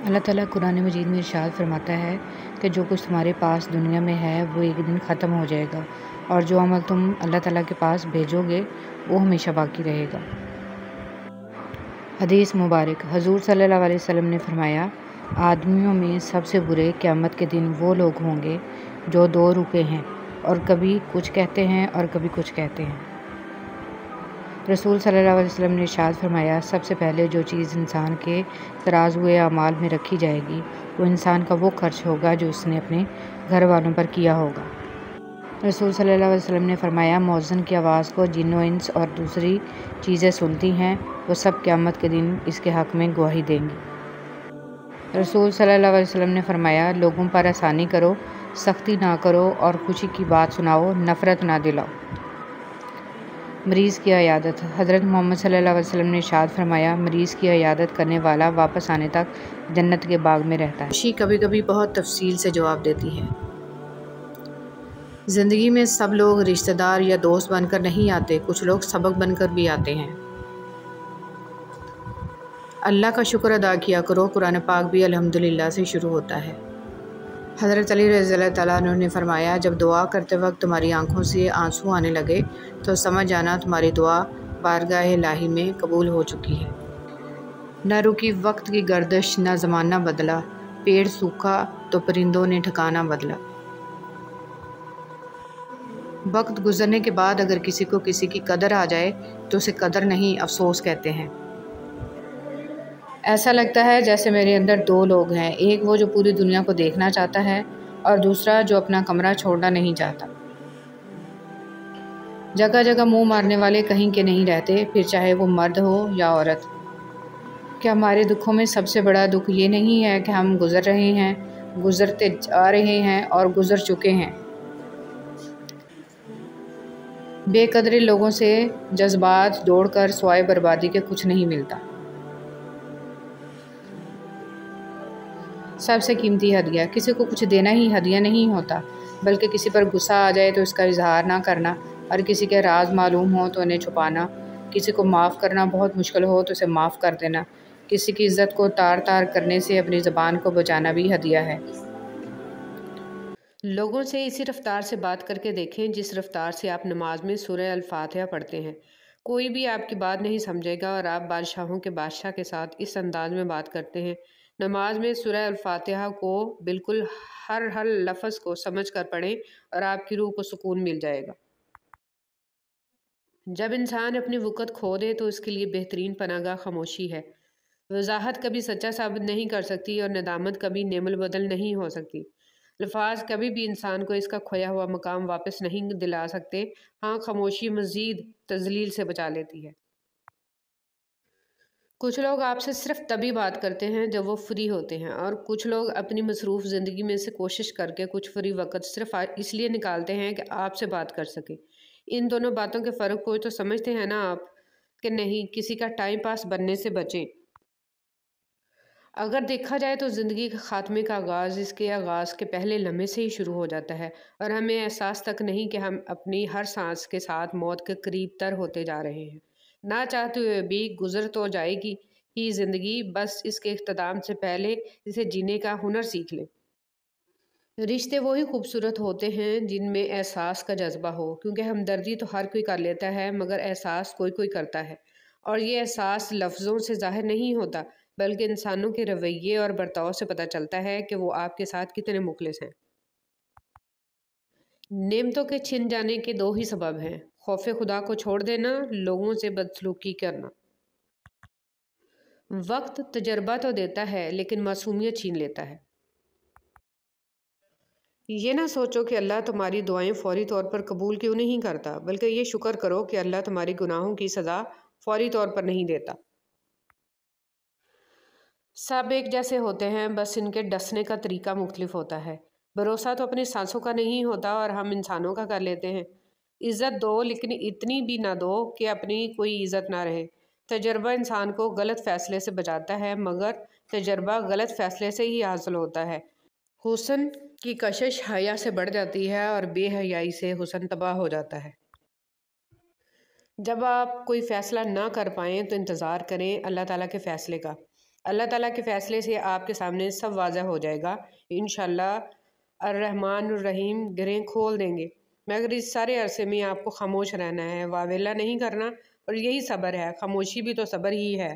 اللہ تعالیٰ قرآن مجید میں ارشاد فرماتا ہے کہ جو کچھ تمہارے پاس دنیا میں ہے وہ ایک دن ختم ہو جائے گا، اور جو عمل تم اللہ تعالیٰ کے پاس بھیجو گے وہ ہمیشہ باقی رہے گا۔ حدیث مبارک: حضور صلی اللہ علیہ وسلم نے فرمایا، آدمیوں میں سب سے برے قیامت کے دن وہ لوگ ہوں گے جو 2 روپے ہیں اور کبھی کچھ کہتے ہیں اور کبھی کچھ کہتے ہیں۔ رسول صلی اللہ علیہ وسلم نے ارشاد فرمایا، سب سے پہلے جو چیز انسان کے تراز ہوئے اعمال میں رکھی جائے گی وہ انسان کا وہ خرچ ہوگا جو اس نے اپنے گھر والوں پر کیا ہوگا۔ رسول صلی اللہ علیہ وسلم نے فرمایا، مؤذن کی آواز کو جن و انس اور دوسری چیزیں سنتی ہیں، وہ سب قیامت کے دن اس کے حق میں گواہی دیں گی۔ رسول صلی اللہ علیہ وسلم نے فرمایا، لوگوں پر آسانی کرو، سختی نہ کرو اور خوشی کی بات سناؤ، نفرت نہ دلاؤ۔ مریض کی عیادت۔ حضرت محمد صلی اللہ علیہ وسلم نے ارشاد فرمایا، مریض کی عیادت کرنے والا واپس آنے تک جنت کے باغ میں رہتا ہے۔ خوشی کبھی کبھی بہت تفصیل سے جواب دیتی ہے۔ زندگی میں سب لوگ رشتہ دار یا دوست بن کر نہیں آتے، کچھ لوگ سبق بن کر بھی آتے ہیں۔ اللہ کا شکر ادا کیا کرو، قرآن پاک بھی الحمدللہ سے شروع ہوتا ہے۔ حضرت علی رضی اللہ تعالیٰ عنہ نے فرمایا، جب دعا کرتے وقت تمہاری آنکھوں سے آنسو آنے لگے تو سمجھ جانا تمہاری دعا بارگاہ الہی میں قبول ہو چکی ہے۔ نہ رکی وقت کی گردش، نہ زمانہ بدلا، پیڑ سوکھا تو پرندوں نے ٹھکانہ بدلا۔ وقت گزرنے کے بعد اگر کسی کو کسی کی قدر آ جائے تو اسے قدر نہیں، افسوس کہتے ہیں۔ ایسا لگتا ہے جیسے میرے اندر دو لوگ ہیں، ایک وہ جو پوری دنیا کو دیکھنا چاہتا ہے اور دوسرا جو اپنا کمرہ چھوڑنا نہیں چاہتا۔ جگہ جگہ منہ مارنے والے کہیں کے نہیں رہتے، پھر چاہے وہ مرد ہو یا عورت۔ کیا ہمارے دکھوں میں سب سے بڑا دکھ یہ نہیں ہے کہ ہم گزر رہے ہیں، گزرتے جا رہے ہیں اور گزر چکے ہیں؟ بے قدرے لوگوں سے جذبات جوڑ کر سوائے بربادی کے کچھ نہیں ملتا۔ سب سے قیمتی ہدیہ، کسی کو کچھ دینا ہی ہدیہ نہیں ہوتا، بلکہ کسی پر غصہ آ جائے تو اس کا اظہار نہ کرنا، اور کسی کے راز معلوم ہو تو انہیں چھپانا، کسی کو معاف کرنا بہت مشکل ہو تو اسے معاف کر دینا، کسی کی عزت کو تار تار کرنے سے اپنی زبان کو بچانا بھی ہدیہ ہے۔ لوگوں سے اسی رفتار سے بات کر کے دیکھیں جس رفتار سے آپ نماز میں سورہ الفاتحہ پڑھتے ہیں۔ کوئی بھی آپ کی بات نہیں سمجھے گا اور آپ بادشاہوں کے بادشاہ کے ساتھ اس انداز میں بات کرتے ہیں۔ نماز میں سورہ الفاتحہ کو بالکل ہر لفظ کو سمجھ کر پڑھیں اور آپ کی روح کو سکون مل جائے گا۔ جب انسان اپنی وقت کھو دے تو اس کے لیے بہترین پناہ گاہ خاموشی ہے۔ وضاحت کبھی سچا ثابت نہیں کر سکتی اور ندامت کبھی نعم البدل نہیں ہو سکتی۔ الفاظ کبھی بھی انسان کو اس کا کھویا ہوا مقام واپس نہیں دلا سکتے، ہاں خاموشی مزید تذلیل سے بچا لیتی ہے۔ کچھ لوگ آپ سے صرف تبھی بات کرتے ہیں جب وہ فری ہوتے ہیں، اور کچھ لوگ اپنی مصروف زندگی میں سے کوشش کر کے کچھ فری وقت صرف اس لیے نکالتے ہیں کہ آپ سے بات کر سکیں۔ ان دونوں باتوں کے فرق کو تو سمجھتے ہیں نا آپ، کہ نہیں کسی کا ٹائم پاس بننے سے بچیں۔ اگر دیکھا جائے تو زندگی کے خاتمے کا آغاز اس کے آغاز کے پہلے لمحے سے ہی شروع ہو جاتا ہے، اور ہمیں احساس تک نہیں کہ ہم اپنی ہر سانس کے ساتھ موت کے قریب تر ہوتے جا رہے ہیں۔ نہ چاہتے ہوئے بھی گزر تو جائے گی ہی زندگی، بس اس کے اختتام سے پہلے اسے جینے کا ہنر سیکھ لیں۔ رشتے وہی خوبصورت ہوتے ہیں جن میں احساس کا جذبہ ہو، کیونکہ ہمدردی تو ہر کوئی کر لیتا ہے مگر احساس کوئی کوئی کرتا ہے، اور یہ احساس لفظوں سے ظاہر نہیں ہوتا بلکہ انسانوں کے رویے اور برتاؤ سے پتہ چلتا ہے کہ وہ آپ کے ساتھ کتنے مخلص ہیں۔ نعمتوں کے چھن جانے کے دو ہی سبب ہیں: خوف خدا کو چھوڑ دینا، لوگوں سے بدسلوکی کرنا۔ وقت تجربہ تو دیتا ہے لیکن معصومیت چھین لیتا ہے۔ یہ نہ سوچو کہ اللہ تمہاری دعائیں فوری طور پر قبول کیوں نہیں کرتا، بلکہ یہ شکر کرو کہ اللہ تمہاری گناہوں کی سزا فوری طور پر نہیں دیتا۔ سب ایک جیسے ہوتے ہیں، بس ان کے ڈسنے کا طریقہ مختلف ہوتا ہے۔ بھروسہ تو اپنی سانسوں کا نہیں ہوتا اور ہم انسانوں کا کر لیتے ہیں۔ عزت دو لیکن اتنی بھی نہ دو کہ اپنی کوئی عزت نہ رہے۔ تجربہ انسان کو غلط فیصلے سے بچاتا ہے، مگر تجربہ غلط فیصلے سے ہی حاصل ہوتا ہے۔ حسن کی کشش حیا سے بڑھ جاتی ہے اور بے حیائی سے حسن تباہ ہو جاتا ہے۔ جب آپ کوئی فیصلہ نہ کر پائیں تو انتظار کریں اللہ تعالیٰ کے فیصلے کا۔ اللہ تعالیٰ کے فیصلے سے آپ کے سامنے سب واضح ہو جائے گا۔ انشاءاللہ الرحمن الرحیم گرہیں کھول دیں گے، مگر اس سارے عرصے میں آپ کو خاموش رہنا ہے، واویلا نہیں کرنا، اور یہی صبر ہے۔ خاموشی بھی تو صبر ہی ہے۔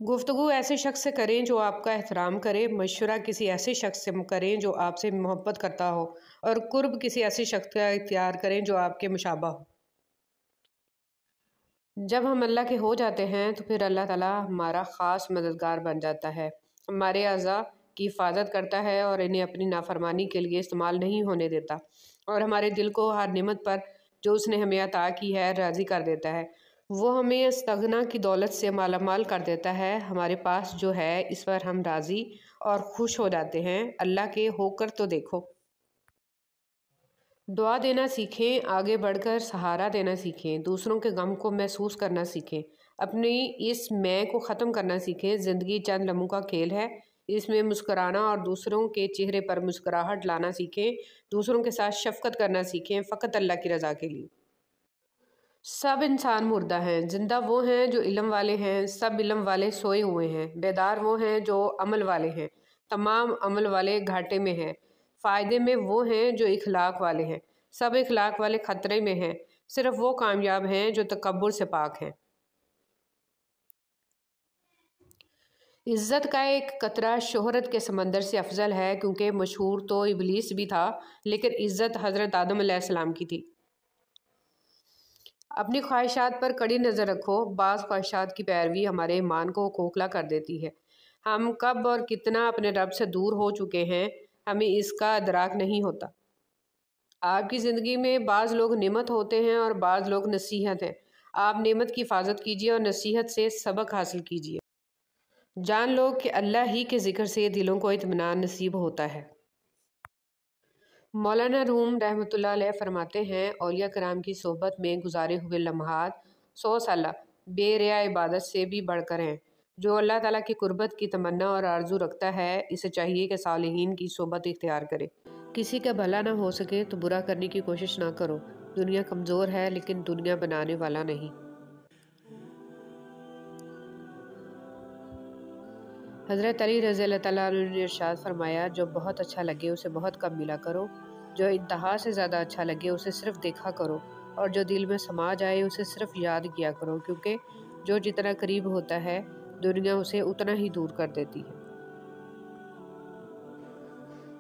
گفتگو ایسے شخص سے کریں جو آپ کا احترام کرے، مشورہ کسی ایسے شخص سے کریں جو آپ سے محبت کرتا ہو، اور قرب کسی ایسے شخص کا اختیار کریں جو آپ کے مشابہ ہو۔ جب ہم اللہ کے ہو جاتے ہیں تو پھر اللہ تعالیٰ ہمارا خاص مددگار بن جاتا ہے، ہمارے اعضاء کی حفاظت کرتا ہے اور انہیں اپنی نافرمانی کے لیے استعمال نہیں ہونے دیتا، اور ہمارے دل کو ہر نعمت پر جو اس نے ہمیں عطا کی ہے راضی کر دیتا ہے۔ وہ ہمیں استغنا کی دولت سے مالا مال کر دیتا ہے۔ ہمارے پاس جو ہے اس پر ہم راضی اور خوش ہو جاتے ہیں۔ اللہ کے ہو کر تو دیکھو۔ دعا دینا سیکھیں، آگے بڑھ کر سہارا دینا سیکھیں، دوسروں کے غم کو محسوس کرنا سیکھیں، اپنی اس میں کو ختم کرنا سیکھیں۔ زندگی چند لمحوں کا کھیل ہے، اس میں مسکرانا اور دوسروں کے چہرے پر مسکراہٹ لانا سیکھیں، دوسروں کے ساتھ شفقت کرنا سیکھیں، فقط اللہ کی رضا کے لیے۔ سب انسان مردہ ہیں، زندہ وہ ہیں جو علم والے ہیں، سب علم والے سوئے ہوئے ہیں، بیدار وہ ہیں جو عمل والے ہیں، تمام عمل والے گھاٹے میں ہیں، فائدے میں وہ ہیں جو اخلاق والے ہیں، سب اخلاق والے خطرے میں ہیں، صرف وہ کامیاب ہیں جو تکبر سے پاک ہیں۔ عزت کا ایک قطرہ شہرت کے سمندر سے افضل ہے، کیونکہ مشہور تو ابلیس بھی تھا لیکن عزت حضرت آدم علیہ السلام کی تھی۔ اپنی خواہشات پر کڑی نظر رکھو، بعض خواہشات کی پیروی ہمارے ایمان کو کھوکھلا کر دیتی ہے۔ ہم کب اور کتنا اپنے رب سے دور ہو چکے ہیں، ہمیں اس کا ادراک نہیں ہوتا۔ آپ کی زندگی میں بعض لوگ نعمت ہوتے ہیں اور بعض لوگ نصیحت ہیں۔ آپ نعمت کی حفاظت کیجیے اور نصیحت سے سبق حاصل کیجیے۔ جان لو کہ اللہ ہی کے ذکر سے دلوں کو اطمینان نصیب ہوتا ہے۔ مولانا روم رحمۃ اللہ علیہ فرماتے ہیں، اولیاء کرام کی صحبت میں گزارے ہوئے لمحات 100 سالہ بے ریا عبادت سے بھی بڑھ کر ہیں۔ جو اللہ تعالیٰ کی قربت کی تمنا اور آرزو رکھتا ہے، اسے چاہیے کہ صالحین کی صحبت اختیار کرے۔ کسی کا بھلا نہ ہو سکے تو برا کرنے کی کوشش نہ کرو۔ دنیا کمزور ہے لیکن دنیا بنانے والا نہیں۔ حضرت علی رضی اللہ تعالیٰ عنہ نے ارشاد فرمایا، جو بہت اچھا لگے اسے بہت کم ملا کرو، جو انتہا سے زیادہ اچھا لگے اسے صرف دیکھا کرو، اور جو دل میں سما جائے اسے صرف یاد کیا کرو، کیونکہ جو جتنا قریب ہوتا ہے دنیا اسے اتنا ہی دور کر دیتی ہے۔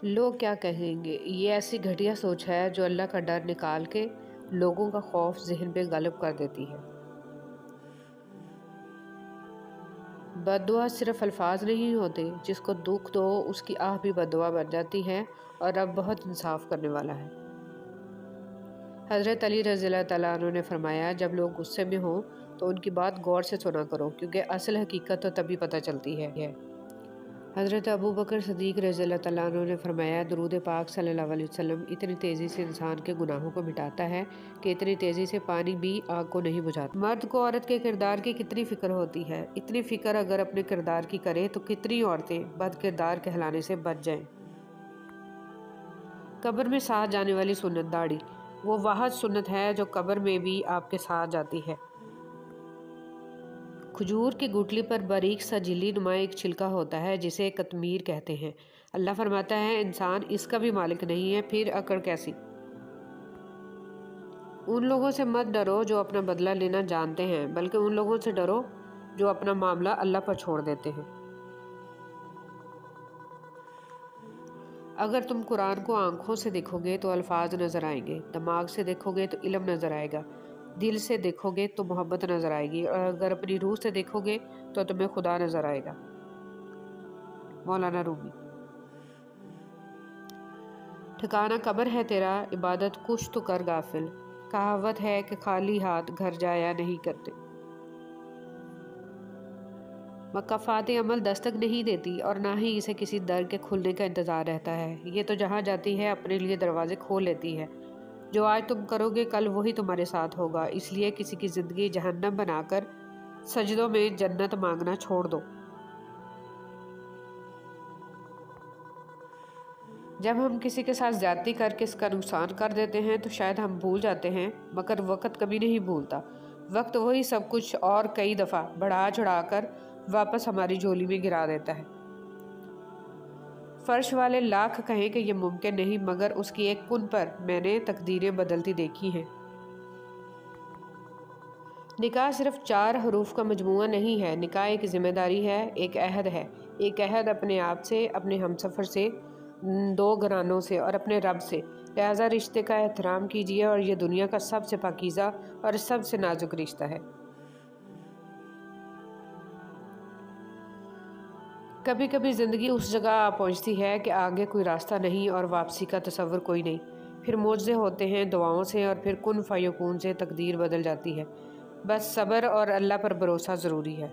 لوگ کیا کہیں گے، یہ ایسی گھٹیا سوچ ہے جو اللہ کا ڈر نکال کے لوگوں کا خوف ذہن پہ غالب کر دیتی ہے۔ بد دعا صرف الفاظ نہیں ہوتے، جس کو دکھ دو اس کی آہ بھی بد دعا بن جاتی ہے، اور رب بہت انصاف کرنے والا ہے۔ حضرت علی رضی اللہ تعالیٰ عنہ نے فرمایا، جب لوگ غصے میں ہوں تو ان کی بات غور سے سنا کرو، کیونکہ اصل حقیقت تو تبھی پتہ چلتی ہے۔ حضرت ابو بکر صدیق رضی اللہ تعالیٰ عنہ نے فرمایا، درود پاک صلی اللہ علیہ وسلم اتنی تیزی سے انسان کے گناہوں کو مٹاتا ہے کہ اتنی تیزی سے پانی بھی آگ کو نہیں بجھاتا۔ مرد کو عورت کے کردار کی کتنی فکر ہوتی ہے، اتنی فکر اگر اپنے کردار کی کرے تو کتنی عورتیں بد کردار کہلانے سے بچ جائیں۔ قبر میں ساتھ جانے والی سنت داڑھی، وہ واحد سنت ہے جو قبر میں بھی آپ کے ساتھ جاتی ہے۔ کھجور کی گٹلی پر باریک سا جھلی نما ایک چھلکا ہوتا ہے جسے قطمیر کہتے ہیں۔ اللہ فرماتا ہے، انسان اس کا بھی مالک نہیں ہے، پھر اکڑ کیسی؟ ان لوگوں سے مت ڈرو جو اپنا بدلہ لینا جانتے ہیں، بلکہ ان لوگوں سے ڈرو جو اپنا معاملہ اللہ پر چھوڑ دیتے ہیں۔ اگر تم قرآن کو آنکھوں سے دیکھو گے تو الفاظ نظر آئیں گے، دماغ سے دیکھو گے تو علم نظر آئے گا، دل سے دیکھو گے تو محبت نظر آئے گی، اور اگر اپنی روح سے دیکھو گے تو تمہیں خدا نظر آئے گا۔ مولانا رومی۔ ٹھکانہ قبر ہے تیرا، عبادت کچھ تو کر غافل، کہاوت ہے کہ خالی ہاتھ گھر جایا نہیں کرتے۔ مکافات عمل دستک نہیں دیتی اور نہ ہی اسے کسی در کے کھلنے کا انتظار رہتا ہے، یہ تو جہاں جاتی ہے اپنے لیے دروازے کھول لیتی ہے۔ جو آج تم کرو گے کل وہی تمہارے ساتھ ہوگا، اس لیے کسی کی زندگی جہنم بنا کر سجدوں میں جنت مانگنا چھوڑ دو۔ جب ہم کسی کے ساتھ زیادتی کر کے اس کا نقصان کر دیتے ہیں تو شاید ہم بھول جاتے ہیں، مگر وقت کبھی نہیں بھولتا۔ وقت وہی سب کچھ اور کئی دفعہ بڑھا چڑھا کر واپس ہماری جھولی میں گرا دیتا ہے۔ فرش والے لاکھ کہیں کہ یہ ممکن نہیں، مگر اس کی ایک کن پر میں نے تقدیریں بدلتی دیکھی ہیں۔ نکاح صرف 4 حروف کا مجموعہ نہیں ہے، نکاح ایک ذمہ داری ہے، ایک عہد ہے، ایک عہد اپنے آپ سے، اپنے ہمسفر سے، 2 گھرانوں سے اور اپنے رب سے۔ لہذا رشتے کا احترام کیجیے، اور یہ دنیا کا سب سے پاکیزہ اور سب سے نازک رشتہ ہے۔ کبھی کبھی زندگی اس جگہ آ پہنچتی ہے کہ آگے کوئی راستہ نہیں اور واپسی کا تصور کوئی نہیں، پھر معجزے ہوتے ہیں دعاؤں سے، اور پھر کن فیکون سے تقدیر بدل جاتی ہے۔ بس صبر اور اللہ پر بھروسہ ضروری ہے۔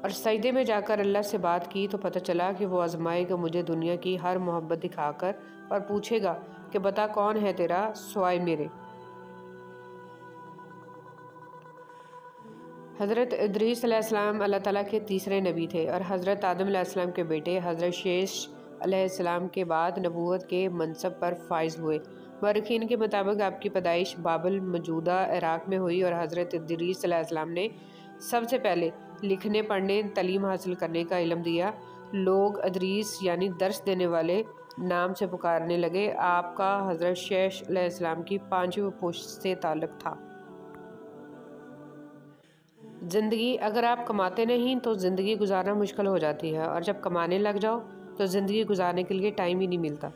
اور سجدے میں جا کر اللہ سے بات کی تو پتہ چلا کہ وہ آزمائے گا مجھے دنیا کی ہر محبت دکھا کر، اور پوچھے گا کہ بتا کون ہے تیرا سوائے میرے۔ حضرت ادریس علیہ السلام اللہ تعالیٰ کے تیسرے نبی تھے، اور حضرت آدم علیہ السلام کے بیٹے حضرت شیش علیہ السلام کے بعد نبوت کے منصب پر فائز ہوئے۔ مورخین کے مطابق آپ کی پیدائش بابل موجودہ عراق میں ہوئی، اور حضرت ادریس علیہ السلام نے سب سے پہلے لکھنے پڑھنے تعلیم حاصل کرنے کا علم دیا۔ لوگ ادریس یعنی درس دینے والے نام سے پکارنے لگے۔ آپ کا حضرت شیش علیہ السلام کی 5ویں پشت سے تعلق تھا۔ زندگی اگر آپ کماتے نہیں تو زندگی گزارنا مشکل ہو جاتی ہے، اور جب کمانے لگ جاؤ تو زندگی گزارنے کے لیے ٹائم ہی نہیں ملتا۔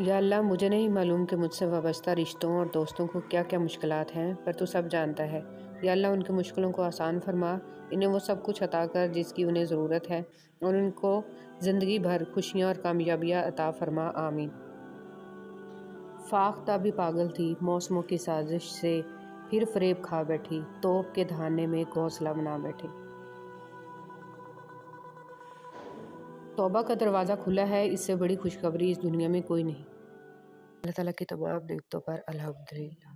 یا اللہ، مجھے نہیں معلوم کہ مجھ سے وابستہ رشتوں اور دوستوں کو کیا کیا مشکلات ہیں، پر تو سب جانتا ہے۔ یا اللہ، ان کی مشکلوں کو آسان فرما، انہیں وہ سب کچھ عطا کر جس کی انہیں ضرورت ہے، اور ان کو زندگی بھر خوشیاں اور کامیابیاں عطا فرما، آمین۔ فاختہ بھی پاگل تھی موسموں کی سازش سے، پھر فریب کھا بیٹھی توپ کے دھانے میں گھونسلہ بنا بیٹھے۔ توبہ کا دروازہ کھلا ہے، اس سے بڑی خوشخبری اس دنیا میں کوئی نہیں۔ اللہ تعالیٰ کی تمام نعمتوں پر الحمدللہ۔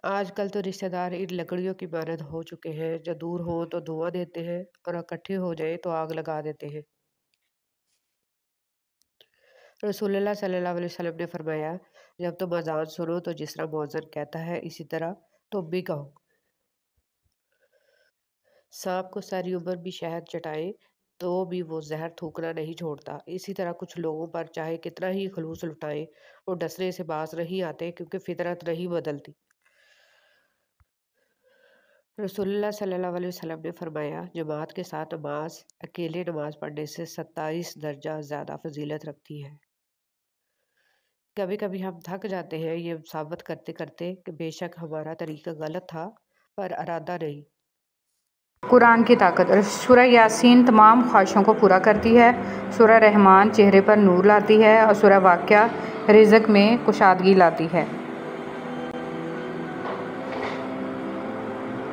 آج کل تو رشتہ دار ان لکڑیوں کی مانند ہو چکے ہیں جو دور ہوں تو دھواں دیتے ہیں، اور اکٹھے ہو جائیں تو آگ لگا دیتے ہیں۔ رسول اللہ صلی اللہ علیہ وسلم نے فرمایا، جب تم اذان سنو تو جس طرح مؤذن کہتا ہے اسی طرح تم بھی کہو۔ سانپ کو ساری عمر بھی شہد چٹائیں تو بھی وہ زہر تھوکنا نہیں چھوڑتا، اسی طرح کچھ لوگوں پر چاہے کتنا ہی خلوص لٹائیں وہ ڈسنے سے باز نہیں آتے، کیونکہ فطرت نہیں بدلتی۔ رسول اللہ صلی اللہ علیہ وسلم نے فرمایا، جماعت کے ساتھ نماز اکیلے نماز پڑھنے سے 27 درجہ زیادہ فضیلت رکھتی ہے۔ کبھی کبھی ہم تھک جاتے ہیں یہ ثابت کرتے کرتے کہ بے شک ہمارا طریقہ غلط تھا، پر ارادہ نہیں۔ قرآن کی طاقت۔ سورہ یاسین تمام خواہشوں کو پورا کرتی ہے، سورہ رحمان چہرے پر نور لاتی ہے، اور سورہ واقعہ رزق میں کشادگی لاتی ہے۔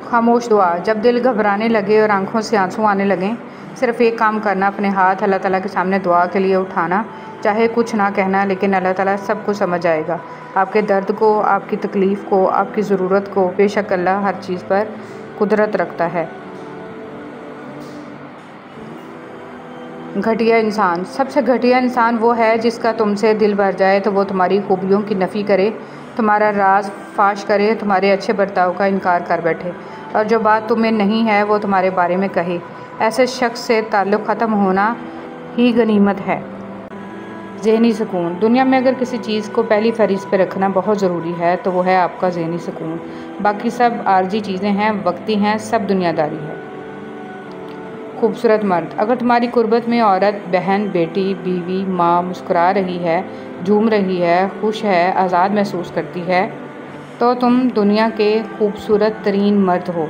خاموش دعا۔ جب دل گھبرانے لگے اور آنکھوں سے آنسو آنے لگیں، صرف ایک کام کرنا، اپنے ہاتھ اللہ تعالیٰ کے سامنے دعا کے لیے اٹھانا، چاہے کچھ نہ کہنا، لیکن اللہ تعالیٰ سب کو سمجھ آئے گا، آپ کے درد کو، آپ کی تکلیف کو، آپ کی ضرورت کو۔ بے شک اللہ ہر چیز پر قدرت رکھتا ہے۔ گھٹیا انسان۔ سب سے گھٹیا انسان وہ ہے جس کا تم سے دل بھر جائے تو وہ تمہاری خوبیوں کی نفی کرے، تمہارا راز فاش کرے، تمہارے اچھے برتاؤ کا انکار کر بیٹھے، اور جو بات تمہیں نہیں ہے وہ تمہارے بارے میں کہے۔ ایسے شخص سے تعلق ختم ہونا ہی غنیمت ہے۔ ذہنی سکون۔ دنیا میں اگر کسی چیز کو پہلی فہرست پہ رکھنا بہت ضروری ہے تو وہ ہے آپ کا ذہنی سکون۔ باقی سب عارضی چیزیں ہیں، وقتی ہیں، سب دنیا داری ہے۔ خوبصورت مرد۔ اگر تمہاری قربت میں عورت، بہن، بیٹی، بیوی، ماں مسکرا رہی ہے، جھوم رہی ہے، خوش ہے، آزاد محسوس کرتی ہے، تو تم دنیا کے خوبصورت ترین مرد ہو۔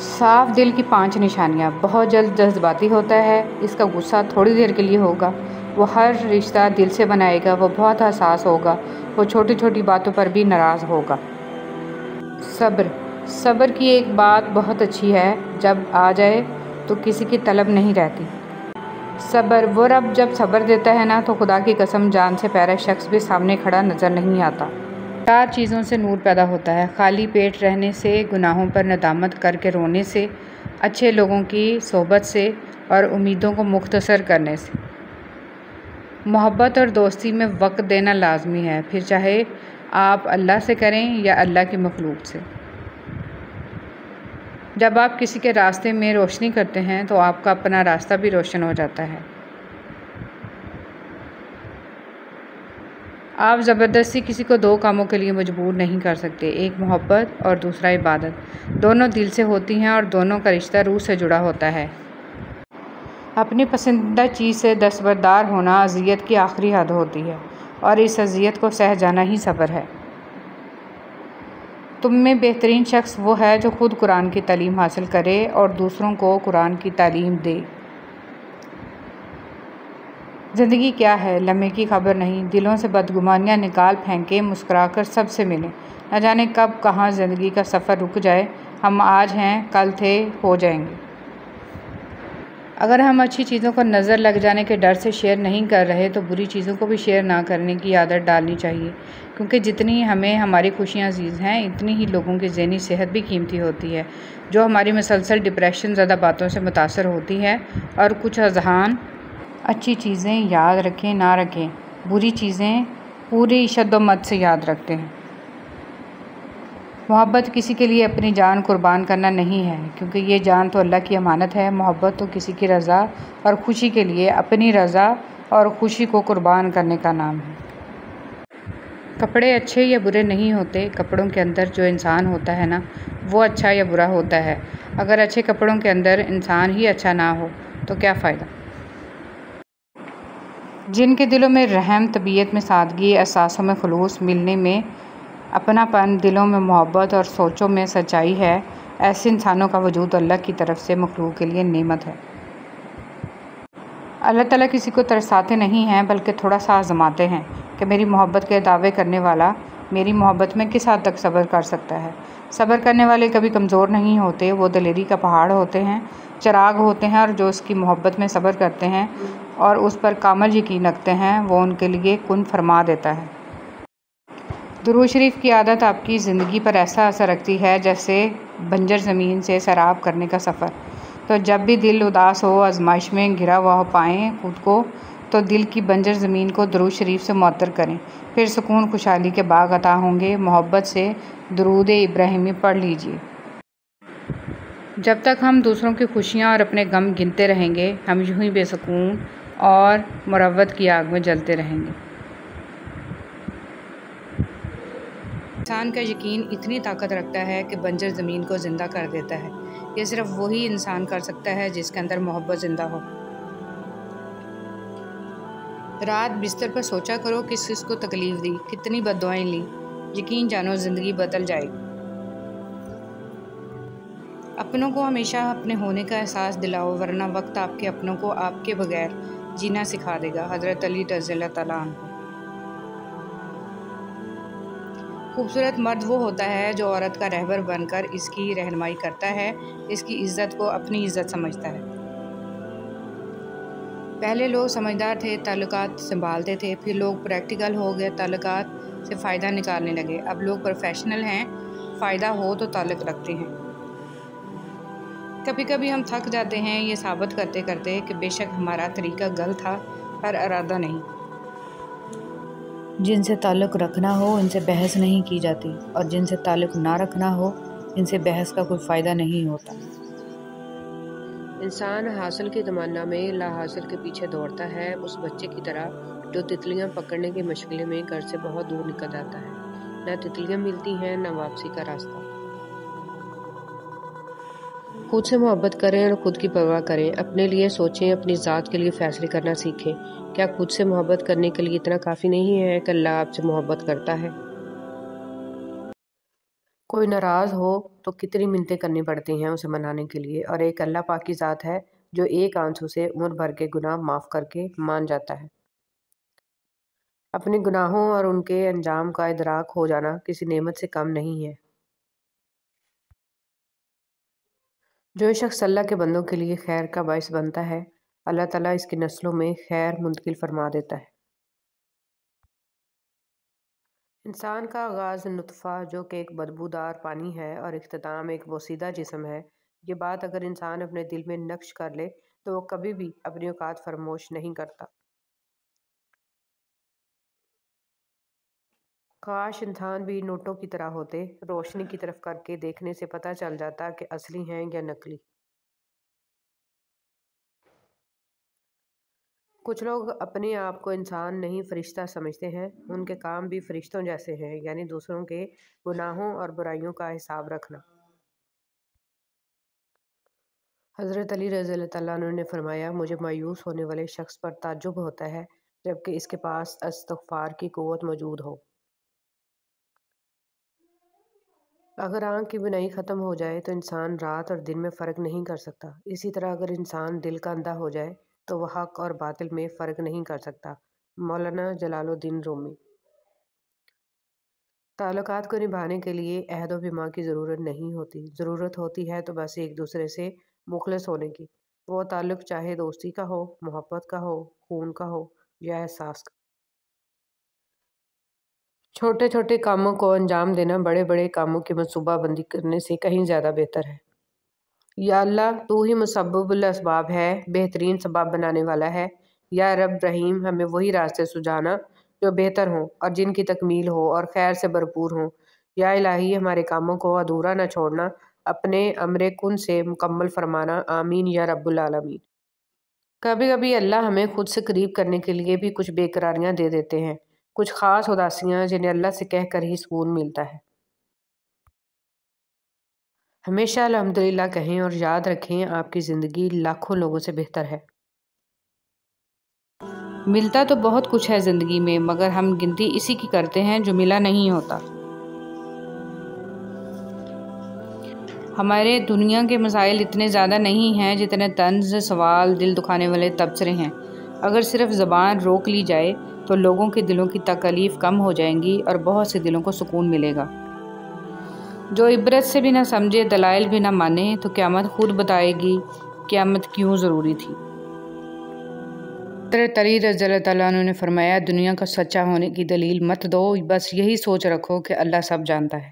صاف دل کی 5 نشانیاں۔ بہت جلد جذباتی ہوتا ہے، اس کا غصہ تھوڑی دیر کے لیے ہوگا، وہ ہر رشتہ دل سے بنائے گا، وہ بہت حساس ہوگا، وہ چھوٹی چھوٹی باتوں پر بھی ناراض ہوگا۔ صبر۔ صبر کی ایک بات بہت اچھی ہے، جب آ جائے تو کسی کی طلب نہیں رہتی۔ صبر۔ وہ رب جب صبر دیتا ہے نا تو خدا کی قسم جان سے پیارا شخص بھی سامنے کھڑا نظر نہیں آتا۔ 4 چیزوں سے نور پیدا ہوتا ہے: خالی پیٹ رہنے سے، گناہوں پر ندامت کر کے رونے سے، اچھے لوگوں کی صحبت سے، اور امیدوں کو مختصر کرنے سے۔ محبت اور دوستی میں وقت دینا لازمی ہے، پھر چاہے آپ اللہ سے کریں یا اللہ کی مخلوق سے۔ جب آپ کسی کے راستے میں روشنی کرتے ہیں تو آپ کا اپنا راستہ بھی روشن ہو جاتا ہے۔ آپ زبردستی کسی کو 2 کاموں کے لیے مجبور نہیں کر سکتے، ایک محبت اور دوسرا عبادت۔ دونوں دل سے ہوتی ہیں اور دونوں کا رشتہ روح سے جڑا ہوتا ہے۔ اپنی پسندیدہ چیز سے دستبردار ہونا اذیت کی آخری حد ہوتی ہے، اور اس اذیت کو سہ جانا ہی صبر ہے۔ تم میں بہترین شخص وہ ہے جو خود قرآن کی تعلیم حاصل کرے اور دوسروں کو قرآن کی تعلیم دے۔ زندگی کیا ہے؟ لمحے کی خبر نہیں۔ دلوں سے بدگمانیاں نکال پھینکیں، مسکرا کر سب سے ملیں۔ نہ جانے کب کہاں زندگی کا سفر رک جائے۔ ہم آج ہیں، کل تھے، ہو جائیں گے۔ اگر ہم اچھی چیزوں کو نظر لگ جانے کے ڈر سے شیئر نہیں کر رہے تو بری چیزوں کو بھی شیئر نہ کرنے کی عادت ڈالنی چاہیے، کیونکہ جتنی ہمیں ہماری خوشیاں عزیز ہیں اتنی ہی لوگوں کی ذہنی صحت بھی قیمتی ہوتی ہے، جو ہماری مسلسل ڈپریشن زدہ باتوں سے متاثر ہوتی ہے۔ اور کچھ اذہان اچھی چیزیں یاد رکھیں نہ رکھیں، بری چیزیں پوری شد و مت سے یاد رکھتے ہیں۔ محبت کسی کے لیے اپنی جان قربان کرنا نہیں ہے، کیونکہ یہ جان تو اللہ کی امانت ہے۔ محبت تو کسی کی رضا اور خوشی کے لیے اپنی رضا اور خوشی کو قربان کرنے کا نام ہے۔ کپڑے اچھے یا برے نہیں ہوتے، کپڑوں کے اندر جو انسان ہوتا ہے نا، وہ اچھا یا برا ہوتا ہے۔ اگر اچھے کپڑوں کے اندر انسان ہی اچھا نہ ہو تو کیا فائدہ؟ جن کے دلوں میں رحم، طبیعت میں سادگی، احساسوں میں خلوص، ملنے میں اپنا پن، دلوں میں محبت اور سوچوں میں سچائی ہے، ایسے انسانوں کا وجود اللہ کی طرف سے مخلوق کے لیے نعمت ہے۔ اللہ تعالیٰ کسی کو ترساتے نہیں ہیں بلکہ تھوڑا سا آزماتے ہیں کہ میری محبت کے دعوے کرنے والا میری محبت میں کس حد تک صبر کر سکتا ہے۔ صبر کرنے والے کبھی کمزور نہیں ہوتے، وہ دلیری کا پہاڑ ہوتے ہیں، چراغ ہوتے ہیں، اور جو اس کی محبت میں صبر کرتے ہیں اور اس پر کامل یقین رکھتے ہیں وہ ان کے لیے کن فرما دیتا ہے۔ درود شریف کی عادت آپ کی زندگی پر ایسا اثر رکھتی ہے جیسے بنجر زمین سے سیراب کرنے کا سفر۔ تو جب بھی دل اداس ہو، آزمائش میں گھرا ہوا ہو پائیں خود کو، تو دل کی بنجر زمین کو درود شریف سے معطر کریں، پھر سکون خوشحالی کے باغ عطا ہوں گے۔ محبت سے درود ابراہیمی پڑھ لیجئے۔ جب تک ہم دوسروں کی خوشیاں اور اپنے غم گنتے رہیں گے، ہم یوں ہی بے سکون اور مروت کی آگ میں جلتے رہیں گے۔ انسان کا یقین اتنی طاقت رکھتا ہے کہ بنجر زمین کو زندہ کر دیتا ہے۔ یہ صرف وہی انسان کر سکتا ہے جس کے اندر محبت زندہ ہو۔ رات بستر پر سوچا کرو کس کس کو تکلیف دی، کتنی بد دعائیں لیں، یقین جانو زندگی بدل جائے گی۔ اپنوں کو ہمیشہ اپنے ہونے کا احساس دلاؤ، ورنہ وقت آپ کے اپنوں کو آپ کے بغیر جینا سکھا دے گا۔ حضرت علی رضی اللہ تعالیٰ عنہ۔ خوبصورت مرد وہ ہوتا ہے جو عورت کا رہبر بن کر اس کی رہنمائی کرتا ہے، اس کی عزت کو اپنی عزت سمجھتا ہے۔ پہلے لوگ سمجھدار تھے، تعلقات سنبھالتے تھے، پھر لوگ پریکٹیکل ہو گئے، تعلقات سے فائدہ نکالنے لگے۔ اب لوگ پروفیشنل ہیں، فائدہ ہو تو تعلق رکھتے ہیں۔ کبھی کبھی ہم تھک جاتے ہیں یہ ثابت کرتے کرتے کہ بے شک ہمارا طریقہ غلط تھا، پر ارادہ نہیں۔ جن سے تعلق رکھنا ہو ان سے بحث نہیں کی جاتی، اور جن سے تعلق نہ رکھنا ہو ان سے بحث کا کوئی فائدہ نہیں ہوتا۔ انسان حاصل کی تمنا میں لا حاصل کے پیچھے دوڑتا ہے، اس بچے کی طرح جو تتلیاں پکڑنے کی مشغلے میں گھر سے بہت دور نکل جاتا ہے۔ نہ تتلیاں ملتی ہیں، نہ واپسی کا راستہ۔ خود سے محبت کریں اور خود کی پرواہ کریں، اپنے لیے سوچیں، اپنی ذات کے لیے فیصلے کرنا سیکھیں۔ کیا خود سے محبت کرنے کے لیے اتنا کافی نہیں ہے کہ اللہ آپ سے محبت کرتا ہے؟ کوئی ناراض ہو تو کتنی منتیں کرنی پڑتی ہیں اسے منانے کے لیے، اور ایک اللہ پاک کی ذات ہے جو ایک آنسو سے عمر بھر کے گناہ معاف کر کے مان جاتا ہے۔ اپنے گناہوں اور ان کے انجام کا ادراک ہو جانا کسی نعمت سے کم نہیں ہے۔ جو شخص اللہ کے بندوں کے لیے خیر کا باعث بنتا ہے، اللہ تعالیٰ اس کی نسلوں میں خیر منتقل فرما دیتا ہے۔ انسان کا آغاز نطفہ جو کہ ایک بدبودار پانی ہے اور اختتام ایک بوسیدہ جسم ہے، یہ بات اگر انسان اپنے دل میں نقش کر لے تو وہ کبھی بھی اپنی اوقات فراموش نہیں کرتا۔ کاش انسان بھی نوٹوں کی طرح ہوتے، روشنی کی طرف کر کے دیکھنے سے پتہ چل جاتا کہ اصلی ہیں یا نقلی۔ کچھ لوگ اپنے آپ کو انسان نہیں فرشتہ سمجھتے ہیں، ان کے کام بھی فرشتوں جیسے ہیں، یعنی دوسروں کے گناہوں اور برائیوں کا حساب رکھنا۔ حضرت علی رضی اللہ تعالیٰ عنہ نے فرمایا، مجھے مایوس ہونے والے شخص پر تعجب ہوتا ہے جبکہ اس کے پاس استغفار کی قوت موجود ہو۔ اگر آنکھ کی بینائی ختم ہو جائے تو انسان رات اور دن میں فرق نہیں کر سکتا۔ اسی طرح اگر انسان دل کا اندھا ہو جائے تو وہ حق اور باطل میں فرق نہیں کر سکتا۔ مولانا جلال الدین رومی۔ تعلقات کو نبھانے کے لیے عہد و پیمان کی ضرورت نہیں ہوتی، ضرورت ہوتی ہے تو بس ایک دوسرے سے مخلص ہونے کی۔ وہ تعلق چاہے دوستی کا ہو، محبت کا ہو، خون کا ہو یا احساس کا۔ چھوٹے چھوٹے کاموں کو انجام دینا بڑے بڑے کاموں کی منصوبہ بندی کرنے سے کہیں زیادہ بہتر ہے۔ یا اللہ، تو ہی مسبب الاسباب ہے، بہترین سبب بنانے والا ہے۔ یا رب رحیم، ہمیں وہی راستے سجانا جو بہتر ہوں اور جن کی تکمیل ہو اور خیر سے بھرپور ہوں۔ یا الہی، ہمارے کاموں کو ادھورا نہ چھوڑنا، اپنے امر کن سے مکمل فرمانا۔ آمین یا رب العالمین۔ کبھی کبھی اللہ ہمیں خود سے قریب کرنے کے لیے بھی کچھ بے قراریاں دے دیتے ہیں، کچھ خاص اداسیاں جنہیں اللہ سے کہہ کر ہی سکون ملتا ہے۔ ہمیشہ الحمدللہ کہیں اور یاد رکھیں آپ کی زندگی لاکھوں لوگوں سے بہتر ہے۔ ملتا تو بہت کچھ ہے زندگی میں، مگر ہم گنتی اسی کی کرتے ہیں جو ملا نہیں ہوتا۔ ہمارے دنیا کے مسائل اتنے زیادہ نہیں ہیں جتنے طنز، سوال، دل دکھانے والے تبصرے ہیں۔ اگر صرف زبان روک لی جائے تو لوگوں کے دلوں کی تکالیف کم ہو جائیں گی اور بہت سے دلوں کو سکون ملے گا۔ جو عبرت سے بھی نہ سمجھے، دلائل بھی نہ مانے، تو قیامت خود بتائے گی قیامت کیوں ضروری تھی۔ حضرت علی رضی اللہ تعالیٰ عنہ نے فرمایا، دنیا کا سچا ہونے کی دلیل مت دو، بس یہی سوچ رکھو کہ اللہ سب جانتا ہے۔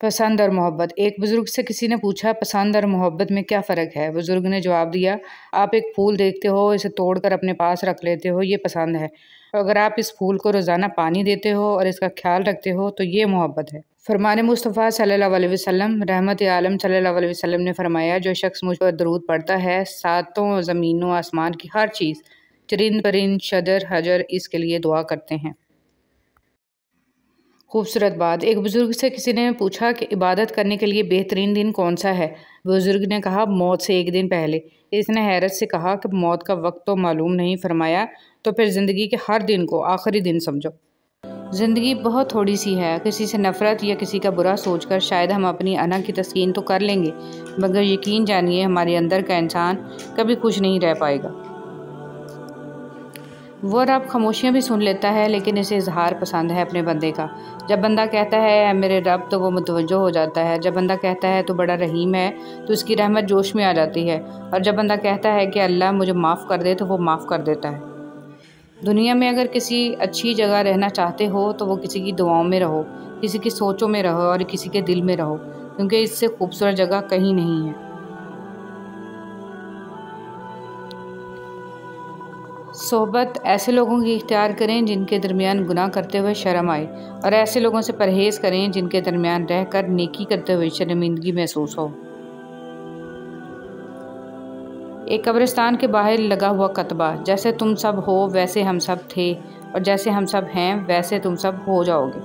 پسند اور محبت۔ ایک بزرگ سے کسی نے پوچھا، پسند اور محبت میں کیا فرق ہے؟ بزرگ نے جواب دیا، آپ ایک پھول دیکھتے ہو، اسے توڑ کر اپنے پاس رکھ لیتے ہو، یہ پسند ہے۔ اگر آپ اس پھول کو روزانہ پانی دیتے ہو اور اس کا خیال رکھتے ہو تو یہ محبت ہے۔ فرمان مصطفیٰ صلی اللہ علیہ وسلم، رحمت عالم صلی اللہ علیہ وسلم نے فرمایا، جو شخص مجھ پر درود پڑھتا ہے، ساتوں زمین و آسمان کی ہر چیز، چرند پرند، شجر حجر اس کے لیے دعا کرتے ہیں۔ خوبصورت بات۔ ایک بزرگ سے کسی نے پوچھا کہ عبادت کرنے کے لیے بہترین دن کون سا ہے؟ بزرگ نے کہا، موت سے ایک دن پہلے۔ اس نے حیرت سے کہا کہ موت کا وقت تو معلوم نہیں۔ فرمایا، تو پھر زندگی کے ہر دن کو آخری دن سمجھو۔ زندگی بہت تھوڑی سی ہے، کسی سے نفرت یا کسی کا برا سوچ کر شاید ہم اپنی انا کی تسکین تو کر لیں گے، مگر یقین جانیے ہمارے اندر کا انسان کبھی خوش نہیں رہ پائے گا۔ وہ رب خاموشیاں بھی سن لیتا ہے، لیکن اسے اظہار پسند ہے اپنے بندے کا۔ جب بندہ کہتا ہے اے میرے رب تو وہ متوجہ ہو جاتا ہے۔ جب بندہ کہتا ہے تو بڑا رحیم ہے تو اس کی رحمت جوش میں آ جاتی ہے، اور جب بندہ کہتا ہے کہ اللہ مجھے معاف کر دے تو وہ معاف کر دیتا ہے۔ دنیا میں اگر کسی اچھی جگہ رہنا چاہتے ہو تو وہ کسی کی دعاؤں میں رہو، کسی کی سوچوں میں رہو اور کسی کے دل میں رہو، کیونکہ اس سے خوبصورت جگہ کہیں نہیں ہے۔ صحبت ایسے لوگوں کی اختیار کریں جن کے درمیان گناہ کرتے ہوئے شرم آئے، اور ایسے لوگوں سے پرہیز کریں جن کے درمیان رہ کر نیکی کرتے ہوئے شرمندگی محسوس ہو۔ ایک قبرستان کے باہر لگا ہوا کتبہ، جیسے تم سب ہو ویسے ہم سب تھے، اور جیسے ہم سب ہیں ویسے تم سب ہو جاؤ گے۔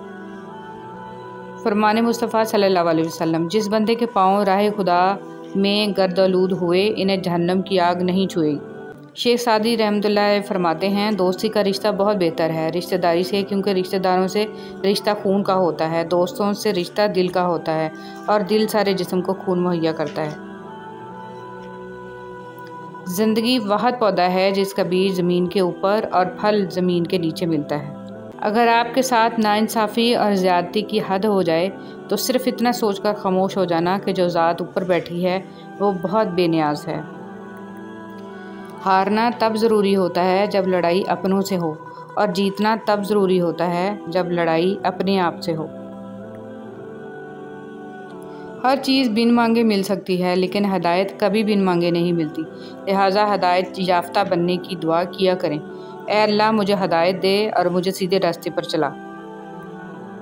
فرمان مصطفیٰ صلی اللہ علیہ وسلم، جس بندے کے پاؤں راہ خدا میں گردآلود ہوئے، انہیں جہنم کی آگ نہیں چھوئے گی۔ شیخ سعدی رحمۃ اللہ علیہ فرماتے ہیں، دوستی کا رشتہ بہت بہتر ہے رشتہ داری سے، کیونکہ رشتہ داروں سے رشتہ خون کا ہوتا ہے، دوستوں سے رشتہ دل کا ہوتا ہے، اور دل سارے جسم کو خون مہیا کرتا ہے۔ زندگی واحد پودا ہے جس کا بیج زمین کے اوپر اور پھل زمین کے نیچے ملتا ہے۔ اگر آپ کے ساتھ ناانصافی اور زیادتی کی حد ہو جائے تو صرف اتنا سوچ کر خاموش ہو جانا کہ جو ذات اوپر بیٹھی ہے وہ بہت بے نیاز ہے۔ ہارنا تب ضروری ہوتا ہے جب لڑائی اپنوں سے ہو، اور جیتنا تب ضروری ہوتا ہے جب لڑائی اپنے آپ سے ہو۔ ہر چیز بن مانگے مل سکتی ہے، لیکن ہدایت کبھی بن مانگے نہیں ملتی، لہٰذا ہدایت یافتہ بننے کی دعا کیا کریں، اے اللہ مجھے ہدایت دے اور مجھے سیدھے راستے پر چلا۔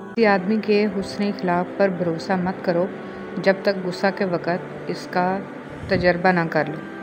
کسی آدمی کے حسن اخلاق پر بھروسہ مت کرو جب تک غصہ کے وقت اس کا تجربہ نہ کر لو۔